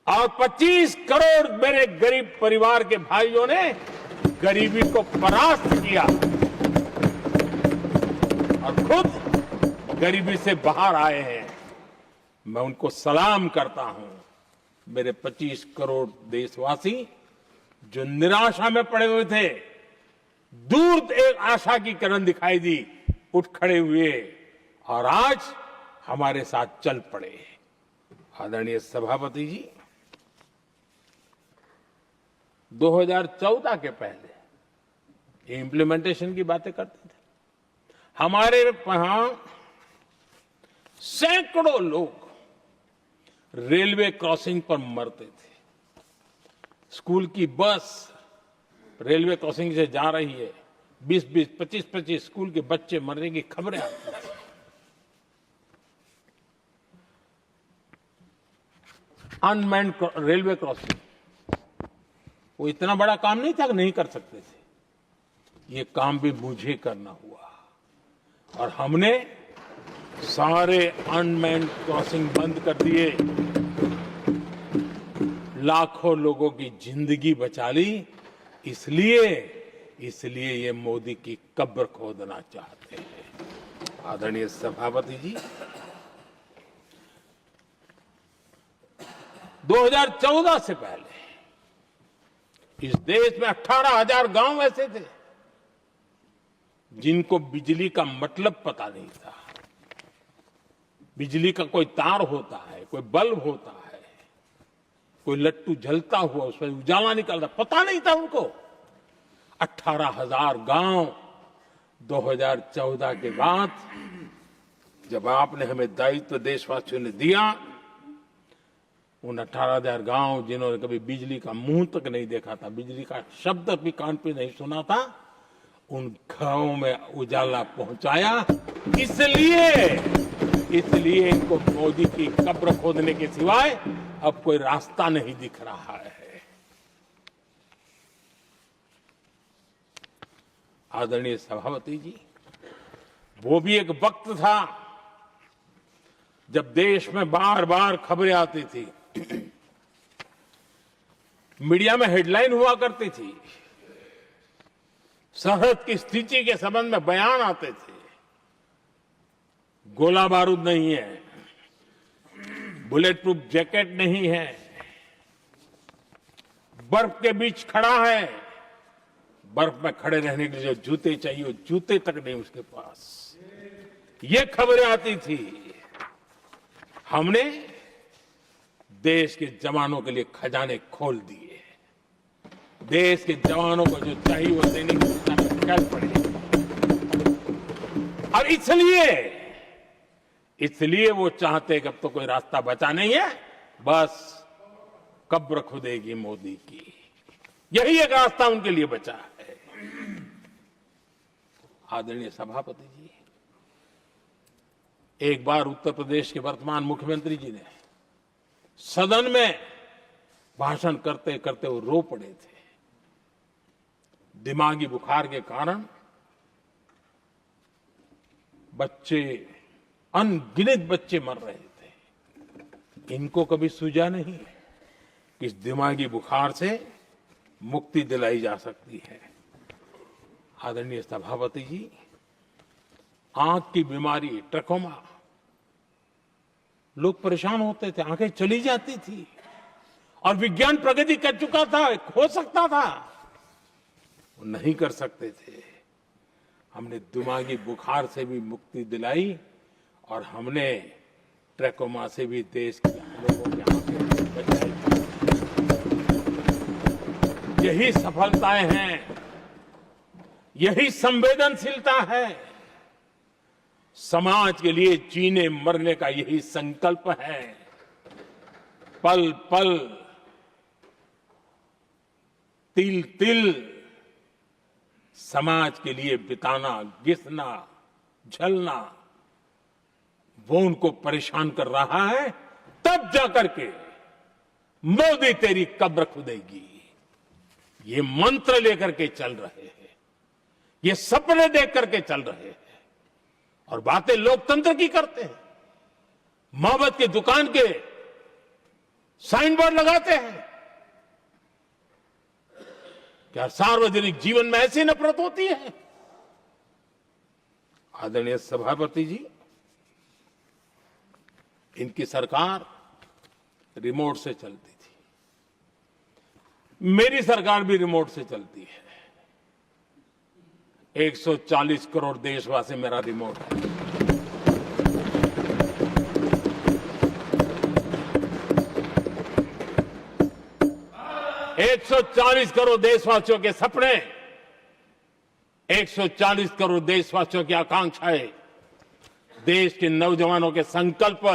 और 25 करोड़ मेरे गरीब परिवार के भाइयों ने गरीबी को परास्त किया और खुद गरीबी से बाहर आए हैं। मैं उनको सलाम करता हूं। मेरे 25 करोड़ देशवासी जो निराशा में पड़े हुए थे, दूर एक आशा की किरण दिखाई दी, उठ खड़े हुए और आज हमारे साथ चल पड़े। आदरणीय सभापति जी, 2014 के पहले इम्प्लीमेंटेशन की बातें करते थे। हमारे यहां सैकड़ों लोग रेलवे क्रॉसिंग पर मरते थे। स्कूल की बस रेलवे क्रॉसिंग से जा रही है, 20-20, 25-25 स्कूल के बच्चे मरने की खबरें आती थी। अनमैन्ड रेलवे क्रॉसिंग, वो इतना बड़ा काम नहीं था कि नहीं कर सकते थे। ये काम भी मुझे करना हुआ और हमने सारे अनमैन्ड क्रॉसिंग बंद कर दिए, लाखों लोगों की जिंदगी बचा ली। इसलिए ये मोदी की कब्र खोदना चाहते हैं। आदरणीय सभापति जी, 2014 से पहले इस देश में 18,000 गांव ऐसे थे जिनको बिजली का मतलब पता नहीं था। बिजली का कोई तार होता है, कोई बल्ब होता है, कोई लट्टू जलता हुआ उसमें उजाला निकलता, पता नहीं था उनको। 18,000 गांव 2014 के बाद जब आपने हमें दायित्व देशवासियों ने दिया, उन 18,000 गांव जिन्होंने कभी बिजली का मुंह तक नहीं देखा था, बिजली का शब्द भी कान पे नहीं सुना था, उन गांवों में उजाला पहुंचाया। इसलिए इनको मोदी की कब्र खोदने के सिवाय अब कोई रास्ता नहीं दिख रहा है। आदरणीय सभापति जी, वो भी एक वक्त था जब देश में बार बार खबरें आती थी, मीडिया में हेडलाइन हुआ करती थी, सरहद की स्थिति के संबंध में बयान आते थे, गोला बारूद नहीं है, बुलेट प्रूफ जैकेट नहीं है, बर्फ के बीच खड़ा है, बर्फ में खड़े रहने के लिए जो जूते चाहिए वो जूते तक नहीं उसके पास, ये खबरें आती थी। हमने देश के जवानों के लिए खजाने खोल दिए, देश के जवानों को जो चाहिए वो देने की दिशा में चल पड़े। और इसलिए वो चाहते कि अब तो कोई रास्ता बचा नहीं है, बस कब्र खुदेगी मोदी की, यही एक रास्ता उनके लिए बचा है। आदरणीय सभापति जी, एक बार उत्तर प्रदेश के वर्तमान मुख्यमंत्री जी ने सदन में भाषण करते करते वो रो पड़े थे। दिमागी बुखार के कारण बच्चे, अनगिनत बच्चे मर रहे थे। इनको कभी सूझा नहीं कि इस दिमागी बुखार से मुक्ति दिलाई जा सकती है। आदरणीय सभापति जी, आंख की बीमारी ट्रकोमा, लोग परेशान होते थे, आंखें चली जाती थी और विज्ञान प्रगति कर चुका था, हो सकता था, वो नहीं कर सकते थे। हमने दिमागी बुखार से भी मुक्ति दिलाई और हमने ट्रकोमा से भी देश के लोगों की आंखें बचाई। यही सफलताएं हैं, यही संवेदनशीलता है, समाज के लिए जीने मरने का यही संकल्प है। पल पल, तिल तिल समाज के लिए बिताना, घिसना, झलना, वो उनको परेशान कर रहा है। तब जाकर के मोदी तेरी कब्र खुदेगी, ये मंत्र लेकर के चल रहे हैं, ये सपने देख करके चल रहे हैं और बातें लोकतंत्र की करते हैं। मोहब्बत की दुकान के साइन बोर्ड लगाते हैं। क्या सार्वजनिक जीवन में ऐसी नफरत होती है? आदरणीय सभापति जी, इनकी सरकार रिमोट से चलती थी, मेरी सरकार भी रिमोट से चलती है। 140 करोड़ देशवासी मेरा रिमोट है। एक 140 करोड़ देशवासियों के सपने, 140 करोड़ देशवासियों की आकांक्षाएं, देश के नौजवानों के संकल्प,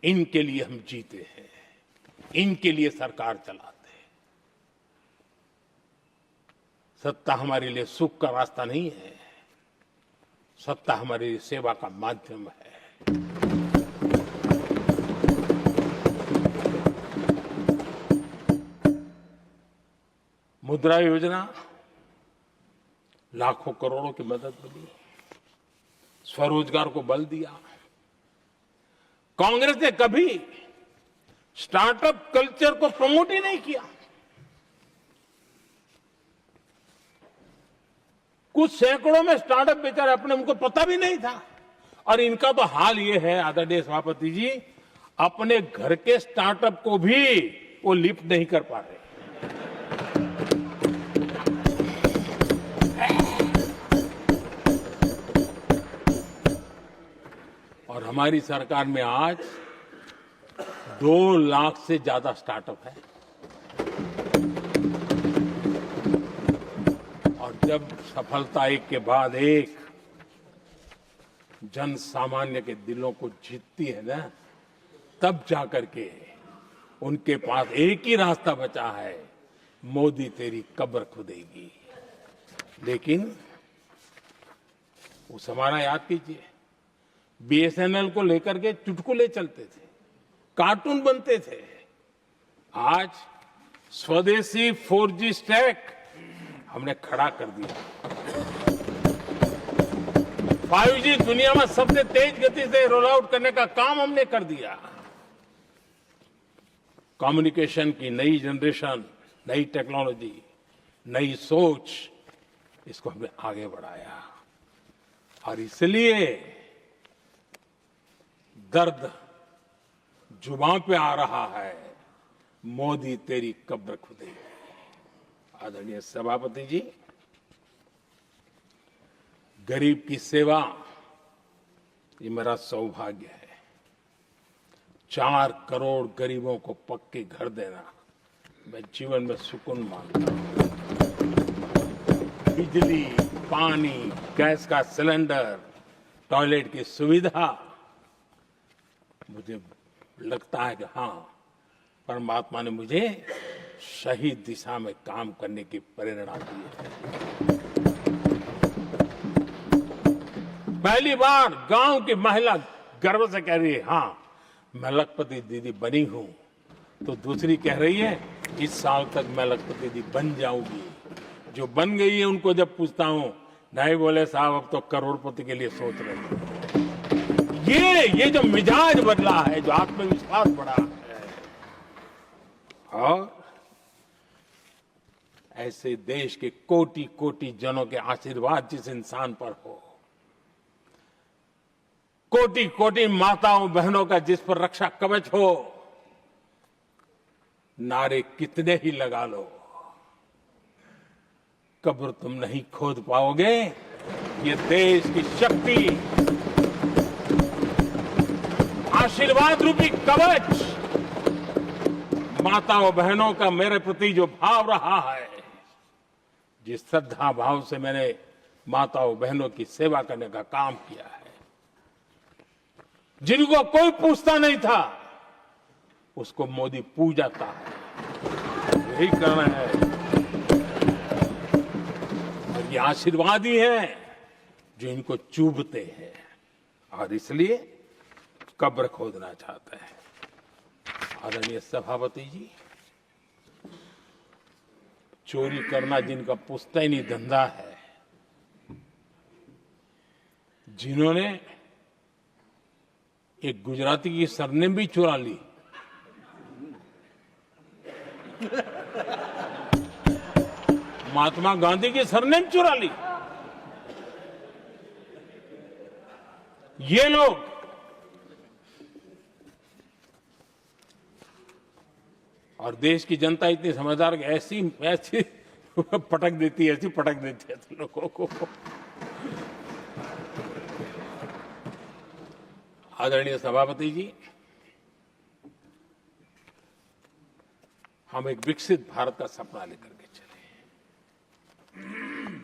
इनके लिए हम जीते हैं, इनके लिए सरकार चलाते हैं। सत्ता हमारे लिए सुख का रास्ता नहीं है, सत्ता हमारी सेवा का माध्यम है। मुद्रा योजना, लाखों करोड़ों की मदद मिली, स्वरोजगार को बल दिया। कांग्रेस ने कभी स्टार्टअप कल्चर को प्रमोट ही नहीं किया। कुछ सैकड़ों में स्टार्टअप बेचारे अपने उनको पता भी नहीं था। और इनका तो हाल ये है आदरणीय सभापति जी, अपने घर के स्टार्टअप को भी वो लिफ्ट नहीं कर पा रहे। और हमारी सरकार में आज 2 लाख से ज्यादा स्टार्टअप है। और जब सफलता एक के बाद एक जन सामान्य के दिलों को जीतती है ना, तब जाकर के उनके पास एक ही रास्ता बचा है, मोदी तेरी कब्र खुदेगी। लेकिन उस हमारा याद कीजिए, बीएसएनएल को लेकर के चुटकुले चलते थे, कार्टून बनते थे। आज स्वदेशी 4G स्टैक हमने खड़ा कर दिया। 5G दुनिया में सबसे तेज गति से रोल आउट करने का काम हमने कर दिया। कम्युनिकेशन की नई जनरेशन, नई टेक्नोलॉजी, नई सोच, इसको हमने आगे बढ़ाया। और इसलिए दर्द जुबान पे आ रहा है, मोदी तेरी कब्र खुदेगी। आदरणीय सभापति जी, गरीब की सेवा ये मेरा सौभाग्य है। 4 करोड़ गरीबों को पक्के घर देना मैं जीवन में सुकून मानता हूं। बिजली, पानी, गैस का सिलेंडर, टॉयलेट की सुविधा, मुझे लगता है कि हाँ, परमात्मा ने मुझे सही दिशा में काम करने की प्रेरणा दी है। पहली बार गांव की महिला गर्व से कह रही है, हाँ मैं लखपति दीदी बनी हूं। तो दूसरी कह रही है, इस साल तक मैं लखपति दीदी बन जाऊंगी। जो बन गई है उनको जब पूछता हूं, नहीं बोले साहब अब तो करोड़पति के लिए सोच रहे हैं। ये जो मिजाज बदला है, जो आत्मविश्वास बढ़ा है, और ऐसे देश के कोटि कोटि जनों के आशीर्वाद जिस इंसान पर हो, कोटि कोटि माताओं बहनों का जिस पर रक्षा कवच हो, नारे कितने ही लगा लो, कब्र तुम नहीं खोद पाओगे। ये देश की शक्ति, आशीर्वाद रूपी कवच, माताओं बहनों का मेरे प्रति जो भाव रहा है, जिस श्रद्धा भाव से मैंने माताओं बहनों की सेवा करने का काम किया है, जिनको कोई पूछता नहीं था उसको मोदी पूजाता है। यही करना है। और ये आशीर्वाद ही है जो इनको चूभते हैं, और इसलिए कब्र खोदना चाहते हैं। आदरणीय सभापति जी, चोरी करना जिनका पुश्तैनी धंधा है, जिन्होंने एक गुजराती की सरनेम भी चुरा ली, महात्मा गांधी की सरनेम चुरा ली, ये लोग और देश की जनता इतनी समझदार कि ऐसी पटक देती है, ऐसी पटक देती है लोगों को। आदरणीय सभापति जी, हम एक विकसित भारत का सपना लेकर के चले,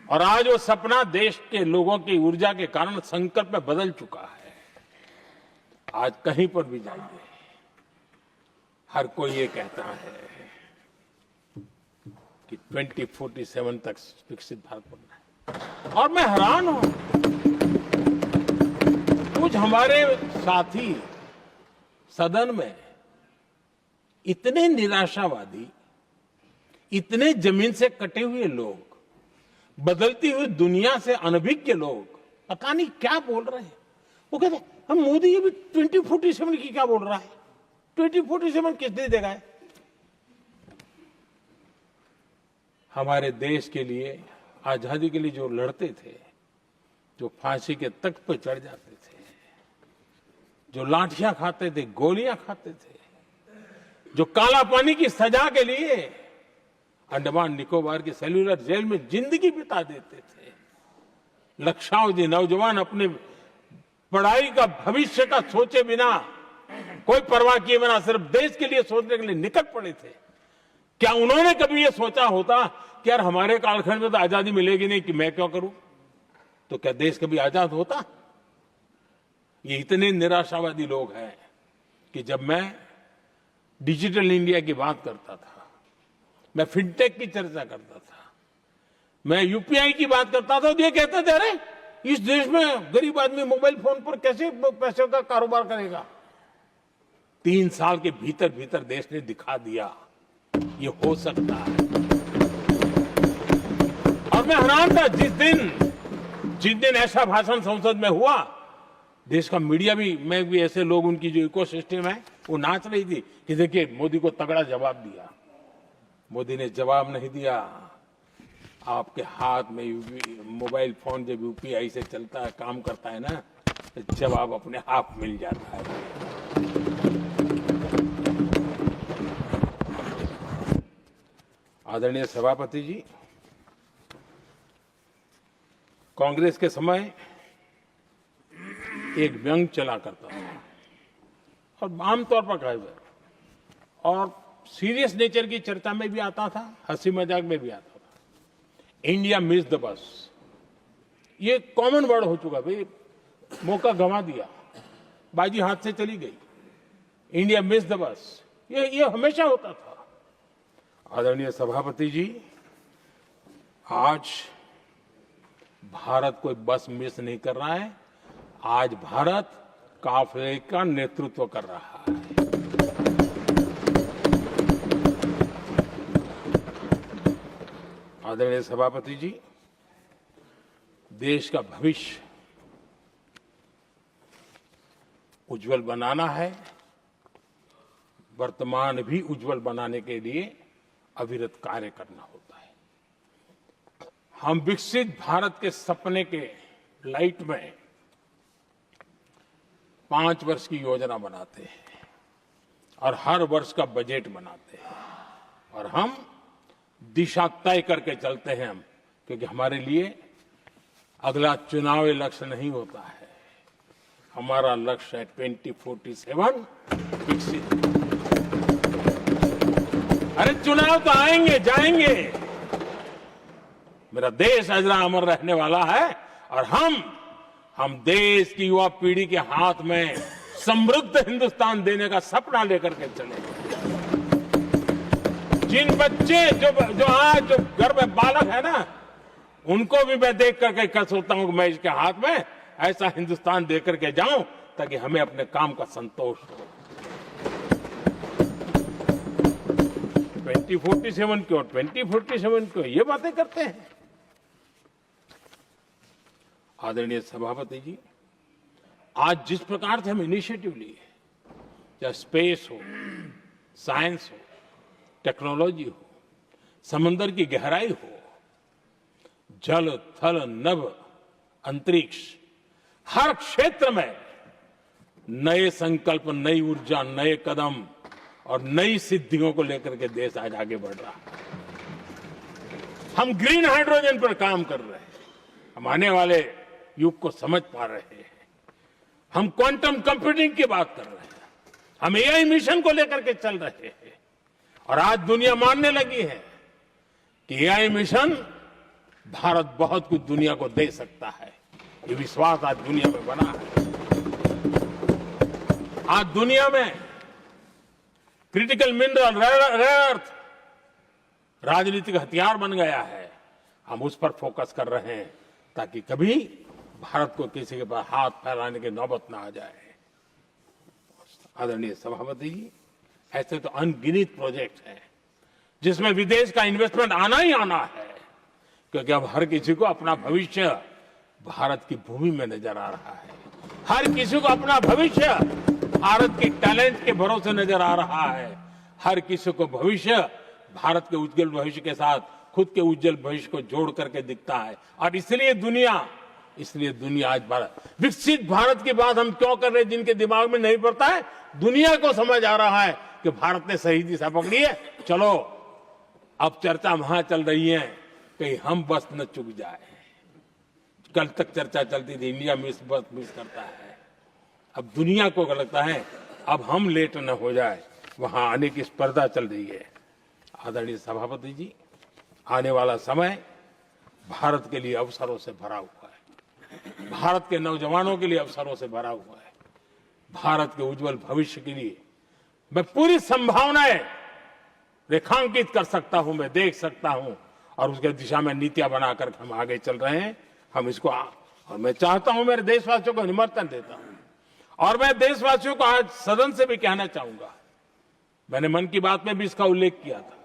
और आज वो सपना देश के लोगों की ऊर्जा के कारण संकल्प में बदल चुका है। आज कहीं पर भी जाइए, हर कोई ये कहता है कि 2047 तक विकसित भारत बनना है। और मैं हैरान हूं, कुछ हमारे साथी सदन में इतने निराशावादी, इतने जमीन से कटे हुए लोग, बदलती हुई दुनिया से अनभिज्ञ लोग पता नहीं क्या बोल रहे हैं। वो कहते हैं हम मोदी ये भी 2047 की क्या बोल रहा है? 2047 किसने देगा है? हमारे देश के लिए, आजादी के लिए जो लड़ते थे, जो फांसी के तख्त पर चढ़ जाते थे, जो लाठियां खाते थे, गोलियां खाते थे, जो काला पानी की सजा के लिए अंडमान निकोबार की सेल्यूलर जेल में जिंदगी बिता देते थे, लक्षावधि नौजवान अपने पढ़ाई का, भविष्य का सोचे बिना, कोई परवाह किए बिना सिर्फ देश के लिए सोचने के लिए निकल पड़े थे। क्या उन्होंने कभी ये सोचा होता कि यार हमारे कालखंड में तो आजादी मिलेगी नहीं, कि मैं क्यों करूं? तो क्या देश कभी आजाद होता? ये इतने निराशावादी लोग हैं कि जब मैं डिजिटल इंडिया की बात करता था, मैं फिनटेक की चर्चा करता था, मैं यूपीआई की बात करता था, तो ये कहते थे अरे इस देश में गरीब आदमी मोबाइल फोन पर कैसे पैसे का कारोबार करेगा? 3 साल के भीतर भीतर देश ने दिखा दिया ये हो सकता है। और मैं हैरान था जिस दिन ऐसा भाषण संसद में हुआ, देश का मीडिया भी, मैं भी, ऐसे लोग, उनकी जो इकोसिस्टम है वो नाच रही थी कि देखिए मोदी को तगड़ा जवाब दिया। मोदी ने जवाब नहीं दिया। आपके हाथ में मोबाइल फोन जब यूपीआई से चलता है, काम करता है ना, तो जवाब अपने आप मिल जाता है। आदरणीय सभापति जी, कांग्रेस के समय एक व्यंग चला करता था और आमतौर पर कहा जाए, और सीरियस नेचर की चर्चा में भी आता था, हंसी मजाक में भी आता था। इंडिया मिस द बस, ये कॉमन वर्ड हो चुका भाई, मौका गंवा दिया, बाजी हाथ से चली गई। इंडिया मिस द बस, ये हमेशा होता था। आदरणीय सभापति जी, आज भारत कोई बस मिस नहीं कर रहा है, आज भारत काफिले का नेतृत्व कर रहा है। आदरणीय सभापति जी, देश का भविष्य उज्जवल बनाना है, वर्तमान भी उज्जवल बनाने के लिए अविरत कार्य करना होता है। हम विकसित भारत के सपने के लाइट में 5 वर्ष की योजना बनाते हैं और हर वर्ष का बजट बनाते हैं, और हम दिशा तय करके चलते हैं, क्योंकि हमारे लिए अगला चुनावी लक्ष्य नहीं होता है, हमारा लक्ष्य है 2047 विकसित। अरे चुनाव तो आएंगे जाएंगे, मेरा देश अजरा अमर रहने वाला है, और हम देश की युवा पीढ़ी के हाथ में समृद्ध हिंदुस्तान देने का सपना लेकर के चलेंगे। जिन बच्चे जो आज जो घर में बालक है ना, उनको भी मैं देख करके कर सोचता हूं कि मैं इसके हाथ में ऐसा हिंदुस्तान दे करके जाऊं ताकि हमें अपने काम का संतोष हो। 2047 क्यों, 2047 क्यों, ये बातें करते हैं। आदरणीय सभापति जी, आज जिस प्रकार से हम इनिशिएटिव लिए, चाहे स्पेस हो, साइंस हो, टेक्नोलॉजी हो, समंदर की गहराई हो, जल थल नभ अंतरिक्ष, हर क्षेत्र में नए संकल्प, नई ऊर्जा, नए कदम और नई सिद्धियों को लेकर के देश आज आगे बढ़ रहा है। हम ग्रीन हाइड्रोजन पर काम कर रहे हैं, हम आने वाले युग को समझ पा रहे हैं। हम क्वांटम कंप्यूटिंग की बात कर रहे हैं, हम एआई मिशन को लेकर के चल रहे हैं, और आज दुनिया मानने लगी है कि एआई मिशन भारत बहुत कुछ दुनिया को दे सकता है। ये विश्वास आज दुनिया में बना है। आज दुनिया में क्रिटिकल मिनरल, रेयर अर्थ राजनीतिक हथियार बन गया है। हम उस पर फोकस कर रहे हैं ताकि कभी भारत को किसी के पास हाथ फैलाने की नौबत ना आ जाए। आदरणीय सभापति जी, ऐसे तो अनगिनत प्रोजेक्ट हैं जिसमें विदेश का इन्वेस्टमेंट आना ही आना है, क्योंकि अब हर किसी को अपना भविष्य भारत की भूमि में नजर आ रहा है। हर किसी को अपना भविष्य भारत की टैलेंट के भरोसे नजर आ रहा है। हर किसी को भविष्य भारत के उज्जवल भविष्य के साथ खुद के उज्जवल भविष्य को जोड़ करके दिखता है। और इसलिए दुनिया आज विकसित भारत की बात हम क्यों कर रहे हैं, जिनके दिमाग में नहीं पड़ता है, दुनिया को समझ आ रहा है कि भारत ने सही दिशा पकड़ी है। चलो अब चर्चा वहां चल रही है, कहीं हम बस न चुक जाए। कल तक चर्चा चलती थी इंडिया मिस करता है, अब दुनिया को लगता है अब हम लेट न हो जाए, वहां आने की स्पर्धा चल रही है। आदरणीय सभापति जी, आने वाला समय भारत के लिए अवसरों से भरा हुआ है, भारत के नौजवानों के लिए अवसरों से भरा हुआ है। भारत के उज्जवल भविष्य के लिए मैं पूरी संभावनाएं रेखांकित कर सकता हूं, मैं देख सकता हूं, और उसके दिशा में नीतियां बनाकर हम आगे चल रहे हैं। हम इसको और मैं चाहता हूं, मेरे देशवासियों को निमंत्रण देता हूं, और मैं देशवासियों को आज सदन से भी कहना चाहूंगा, मैंने मन की बात में भी इसका उल्लेख किया था,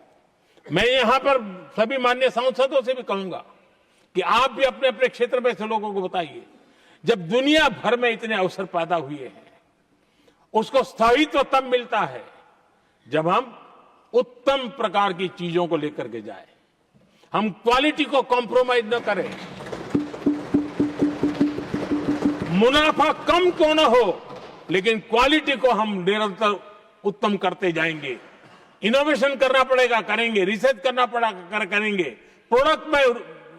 मैं यहां पर सभी माननीय सांसदों से भी कहूंगा कि आप भी अपने अपने क्षेत्र में से लोगों को बताइए, जब दुनिया भर में इतने अवसर पैदा हुए हैं, उसको स्थायित्व तब मिलता है जब हम उत्तम प्रकार की चीजों को लेकर के जाए, हम क्वालिटी को कॉम्प्रोमाइज न करें। मुनाफा कम क्यों न हो, लेकिन क्वालिटी को हम निरंतर उत्तम करते जाएंगे। इनोवेशन करना पड़ेगा, करेंगे, रिसर्च करना पड़ेगा, करेंगे, प्रोडक्ट में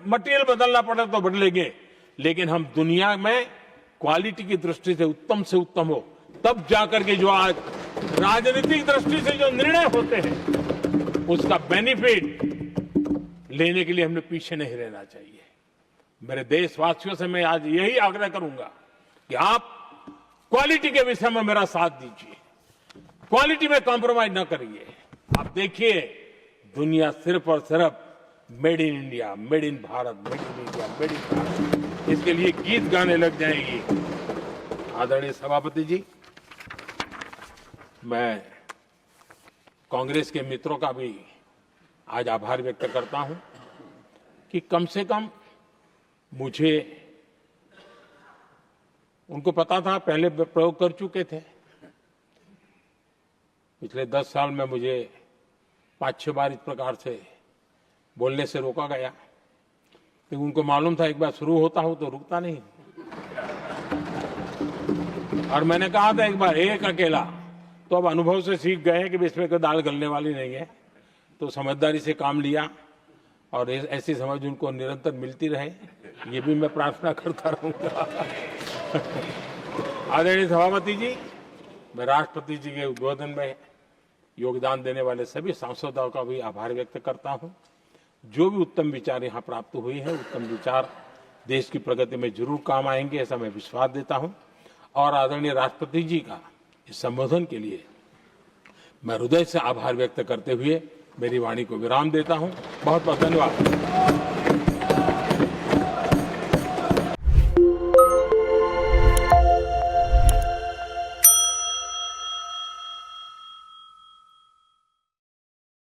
मटेरियल बदलना पड़े तो बदलेंगे, लेकिन हम दुनिया में क्वालिटी की दृष्टि से उत्तम हो, तब जाकर के जो आज राजनीतिक दृष्टि से जो निर्णय होते हैं उसका बेनिफिट लेने के लिए हमने पीछे नहीं रहना चाहिए। मेरे देशवासियों से मैं आज यही आग्रह करूंगा कि आप क्वालिटी के विषय में मेरा साथ दीजिए, क्वालिटी में कॉम्प्रोमाइज न करिए। आप देखिए, दुनिया सिर्फ और सिर्फ made in India, made in Bharat, made in India, made in Bharat, इसके लिए गीत गाने लग जाएगी। आदरणीय सभापति जी, मैं कांग्रेस के मित्रों का भी आज आभार व्यक्त करता हूं कि कम से कम मुझे, उनको पता था, पहले प्रयोग कर चुके थे, पिछले 10 साल में मुझे 5-6 बार इस प्रकार से बोलने से रोका गया, क्योंकि उनको मालूम था एक बार शुरू होता हूं तो रुकता नहीं। और मैंने कहा था एक बार, एक अकेला, तो अब अनुभव से सीख गए हैं कि इसमें कोई दाल गलने वाली नहीं है, तो समझदारी से काम लिया, और ऐसी समझ उनको निरंतर मिलती रहे, ये भी मैं प्रार्थना करता रहूंगा। आदरणीय सभापति जी, मैं राष्ट्रपति जी के उद्बोधन में योगदान देने वाले सभी सांसदों का भी आभार व्यक्त करता हूं। जो भी उत्तम विचार यहां प्राप्त हुए हैं, उत्तम विचार देश की प्रगति में जरूर काम आएंगे, ऐसा मैं विश्वास देता हूं। और आदरणीय राष्ट्रपति जी का इस संबोधन के लिए मैं हृदय से आभार व्यक्त करते हुए मेरी वाणी को विराम देता हूं। बहुत बहुत धन्यवाद।